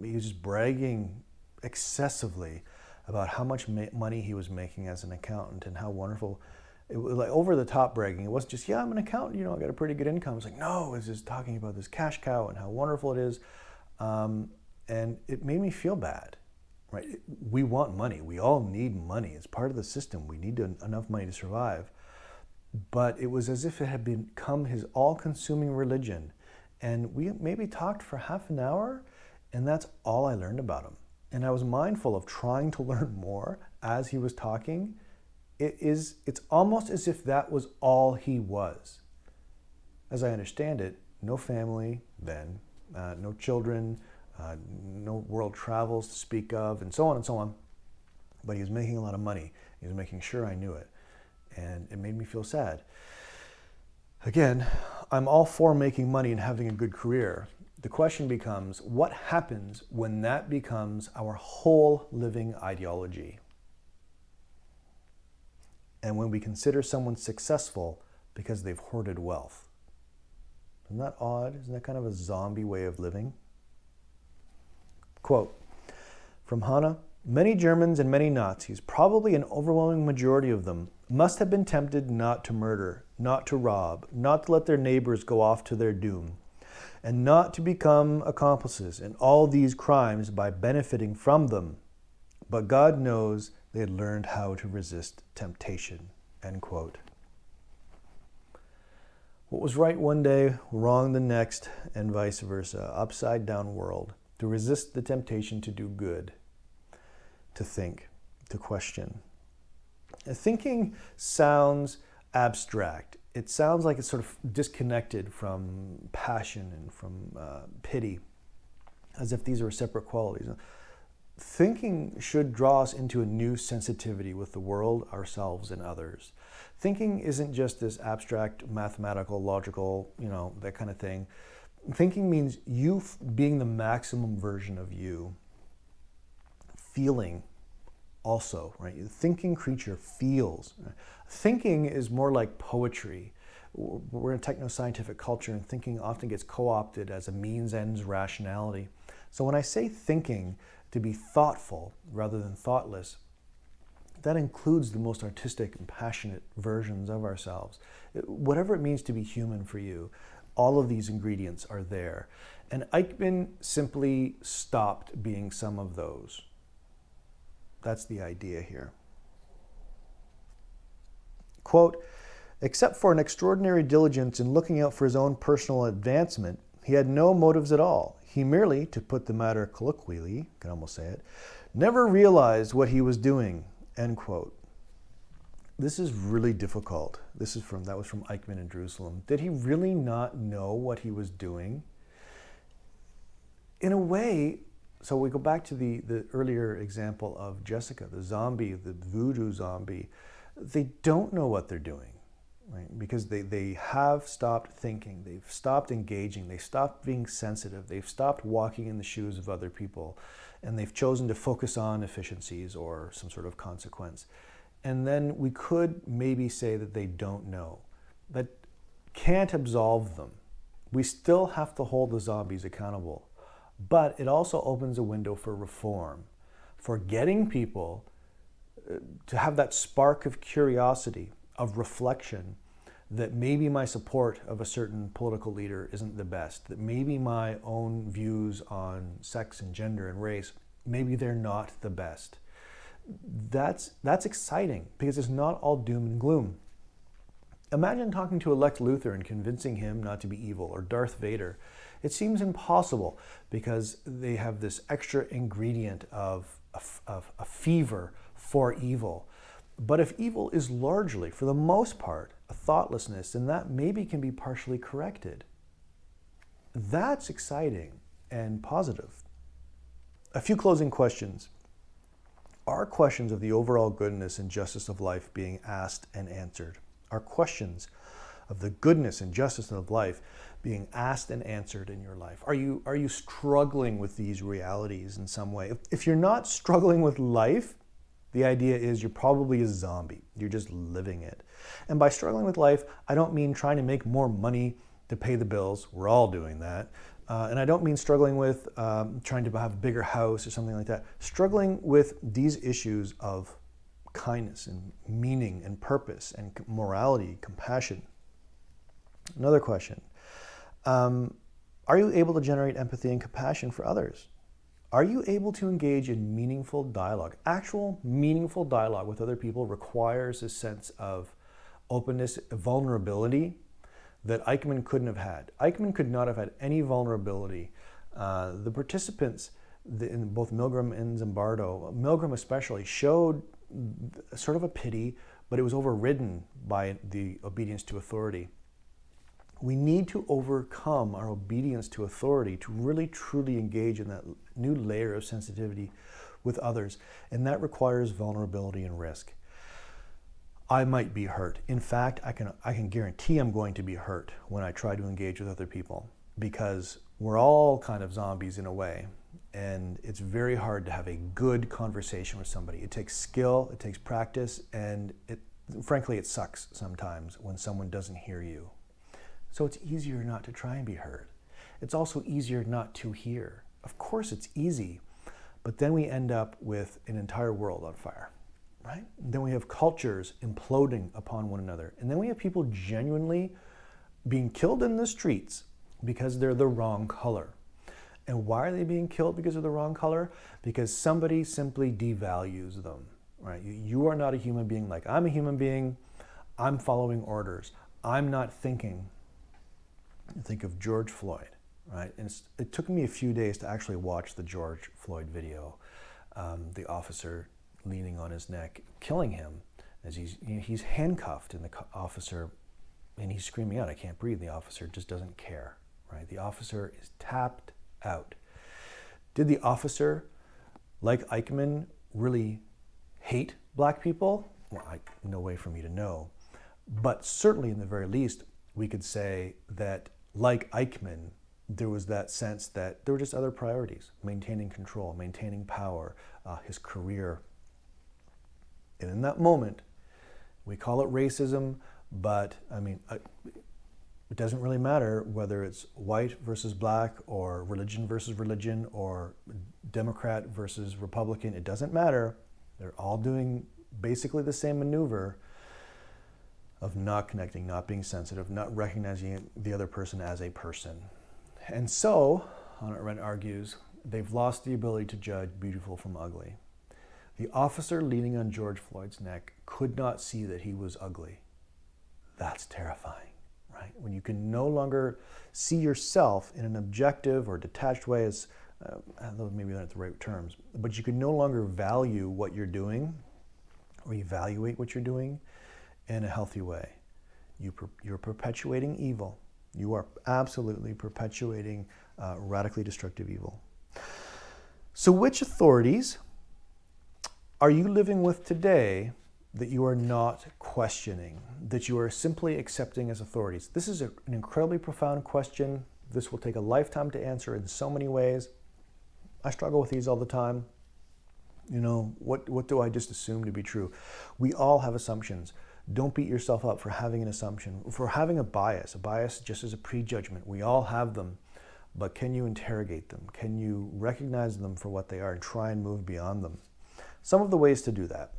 [SPEAKER 1] he was just bragging excessively about how much money he was making as an accountant and how wonderful. It was like over the top bragging. It wasn't just, yeah, I'm an accountant, I got a pretty good income. It's like, no, it's just talking about this cash cow and how wonderful it is. And it made me feel bad, right? We want money. We all need money. It's part of the system. We need enough money to survive. But it was as if it had become his all-consuming religion. And we maybe talked for half an hour, and that's all I learned about him. And I was mindful of trying to learn more as he was talking. It's almost as if that was all he was. As I understand it, no family then, no children, no world travels to speak of, and so on and so on. But he was making a lot of money. He was making sure I knew it. And it made me feel sad. Again, I'm all for making money and having a good career. The question becomes, what happens when that becomes our whole living ideology? And when we consider someone successful because they've hoarded wealth. Isn't that odd? Isn't that kind of a zombie way of living? Quote, from Hannah, "Many Germans and many Nazis, probably an overwhelming majority of them, must have been tempted not to murder, not to rob, not to let their neighbors go off to their doom, and not to become accomplices in all these crimes by benefiting from them. But God knows they had learned how to resist temptation," end quote. What was right one day, wrong the next, and vice versa. Upside down world. To resist the temptation to do good. To think. To question. Thinking sounds abstract. It sounds like it's sort of disconnected from passion and from pity, as if these are separate qualities. Thinking should draw us into a new sensitivity with the world, ourselves, and others. Thinking isn't just this abstract, mathematical, logical, that kind of thing. Thinking means you being the maximum version of you, feeling also, right? The thinking creature feels. Right? Thinking is more like poetry. We're in a techno-scientific culture, and thinking often gets co-opted as a means-ends rationality. So when I say thinking to be thoughtful rather than thoughtless, that includes the most artistic and passionate versions of ourselves. Whatever it means to be human for you, all of these ingredients are there. And Eichmann simply stopped being some of those. That's the idea here. Quote, except for an extraordinary diligence in looking out for his own personal advancement, he had no motives at all. He merely, to put the matter colloquially, you can almost say it, never realized what he was doing, end quote. This is really difficult. That was from Eichmann in Jerusalem. Did he really not know what he was doing? In a way, so we go back to the earlier example of Jessica, the zombie, the voodoo zombie. They don't know what they're doing, right? Because they have stopped thinking, they've stopped engaging, they've stopped being sensitive, they've stopped walking in the shoes of other people, and they've chosen to focus on efficiencies or some sort of consequence. And then we could maybe say that they don't know. That can't absolve them. We still have to hold the zombies accountable. But it also opens a window for reform, for getting people to have that spark of curiosity, of reflection, that maybe my support of a certain political leader isn't the best, that maybe my own views on sex and gender and race, maybe they're not the best. That's exciting, because it's not all doom and gloom. Imagine talking to Lex Luthor and convincing him not to be evil, or Darth Vader. It seems impossible because they have this extra ingredient of a fever for evil. But if evil is largely, for the most part, a thoughtlessness, then that maybe can be partially corrected. That's exciting and positive. A few closing questions. Are questions of the overall goodness and justice of life being asked and answered? Are questions of the goodness and justice of life being asked and answered in your life? Are you struggling with these realities in some way? If you're not struggling with life, the idea is you're probably a zombie. You're just living it. And by struggling with life, I don't mean trying to make more money to pay the bills. We're all doing that. And I don't mean struggling with trying to have a bigger house or something like that. Struggling with these issues of kindness and meaning and purpose and morality, compassion. Another question. Are you able to generate empathy and compassion for others? Are you able to engage in meaningful dialogue? Actual meaningful dialogue with other people requires a sense of openness, vulnerability that Eichmann couldn't have had. Eichmann could not have had any vulnerability. The participants in both Milgram and Zimbardo, Milgram especially, showed sort of a pity, but it was overridden by the obedience to authority. We need to overcome our obedience to authority to really truly engage in that new layer of sensitivity with others, and that requires vulnerability and risk. I might be hurt. In fact, I can guarantee I'm going to be hurt when I try to engage with other people, because we're all kind of zombies in a way, and it's very hard to have a good conversation with somebody. It takes skill, it takes practice, and frankly, it sucks sometimes when someone doesn't hear you. So it's easier not to try and be heard. It's also easier not to hear. Of course it's easy, but then we end up with an entire world on fire, right? And then we have cultures imploding upon one another. And then we have people genuinely being killed in the streets because they're the wrong color. And why are they being killed because of the wrong color? Because somebody simply devalues them, right? You are not a human being like I'm a human being. I'm following orders. I'm not thinking. Think of George Floyd, right? And it took me a few days to actually watch the George Floyd video. The officer leaning on his neck, killing him as he's handcuffed, and the officer, and he's screaming out, "I can't breathe." The officer just doesn't care, right? The officer is tapped out. Did the officer, like Eichmann, really hate black people? Well, no way for me to know. But certainly, in the very least, we could say that, like Eichmann, there was that sense that there were just other priorities: maintaining control, maintaining power, his career, And in that moment, we call it racism, but I mean, it doesn't really matter whether it's white versus black or religion versus religion or Democrat versus Republican. It doesn't matter. They're all doing basically the same maneuver of not connecting, not being sensitive, not recognizing the other person as a person. And so, Hannah Arendt argues, they've lost the ability to judge beautiful from ugly. The officer leaning on George Floyd's neck could not see that he was ugly. That's terrifying, right? When you can no longer see yourself in an objective or detached way, as although maybe not the right terms, but you can no longer value what you're doing or evaluate what you're doing in a healthy way. You're perpetuating evil. You are absolutely perpetuating radically destructive evil. So which authorities are you living with today that you are not questioning, that you are simply accepting as authorities? This is an incredibly profound question. This will take a lifetime to answer in so many ways. I struggle with these all the time. You know, what do I just assume to be true? We all have assumptions. Don't beat yourself up for having an assumption, for having a bias. A bias just is a prejudgment. We all have them, but can you interrogate them? Can you recognize them for what they are and try and move beyond them? Some of the ways to do that.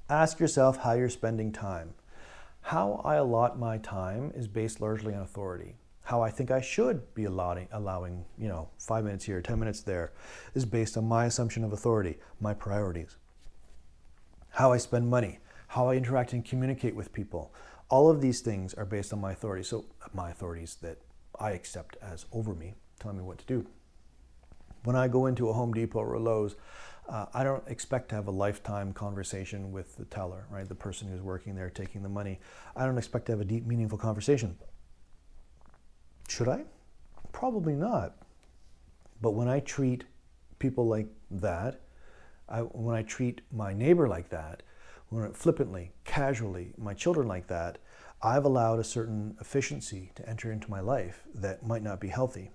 [SPEAKER 1] Ask yourself how you're spending time. How I allot my time is based largely on authority. How I think I should be allowing 5 minutes here, 10 minutes there, is based on my assumption of authority, my priorities. How I spend money, how I interact and communicate with people. All of these things are based on my authority. So my authorities that I accept as over me, telling me what to do. When I go into a Home Depot or a Lowe's, I don't expect to have a lifetime conversation with the teller, right? The person who's working there taking the money. I don't expect to have a deep, meaningful conversation. Should I? Probably not. But when I treat people like that, when I treat my neighbor like that, flippantly, casually, my children like that, I've allowed a certain efficiency to enter into my life that might not be healthy.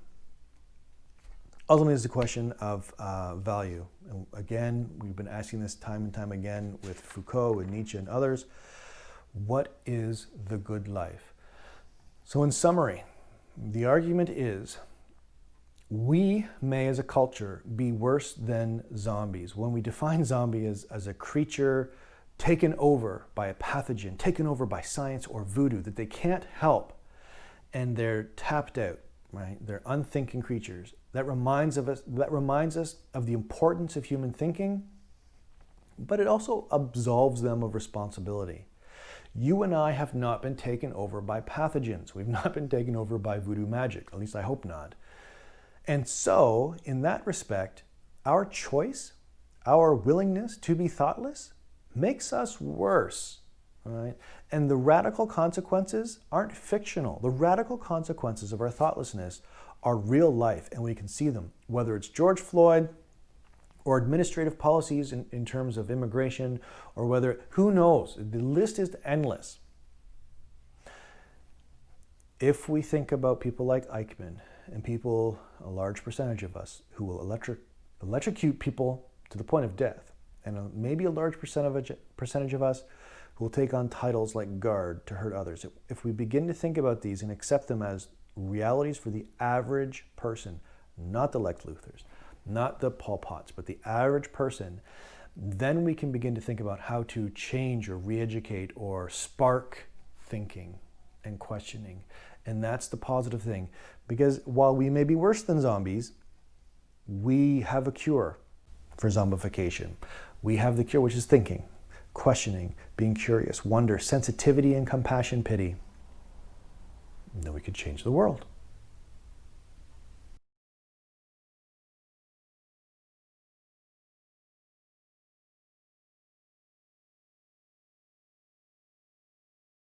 [SPEAKER 1] Ultimately, it's a question of value. And again, we've been asking this time and time again with Foucault and Nietzsche and others. What is the good life? So in summary, the argument is we may as a culture be worse than zombies. When we define zombie as a creature taken over by a pathogen, taken over by science or voodoo, that they can't help and they're tapped out, right? They're unthinking creatures. That reminds us of the importance of human thinking, but it also absolves them of responsibility. You and I have not been taken over by pathogens. We've not been taken over by voodoo magic, at least I hope not. And so, in that respect, our choice, our willingness to be thoughtless, makes us worse, right? And the radical consequences aren't fictional. The radical consequences of our thoughtlessness are real life, and we can see them, whether it's George Floyd or administrative policies in terms of immigration, or whether, who knows, the list is endless. If we think about people like Eichmann and people, a large percentage of us, who will electrocute people to the point of death, and maybe a large percentage of us who will take on titles like guard to hurt others. If we begin to think about these and accept them as realities for the average person, not the Lex Luthors, not the Pol Pots, but the average person, then we can begin to think about how to change or re-educate or spark thinking and questioning. And that's the positive thing. Because while we may be worse than zombies, we have a cure for zombification. We have the cure, which is thinking, questioning, being curious, wonder, sensitivity and compassion, pity. And then we could change the world.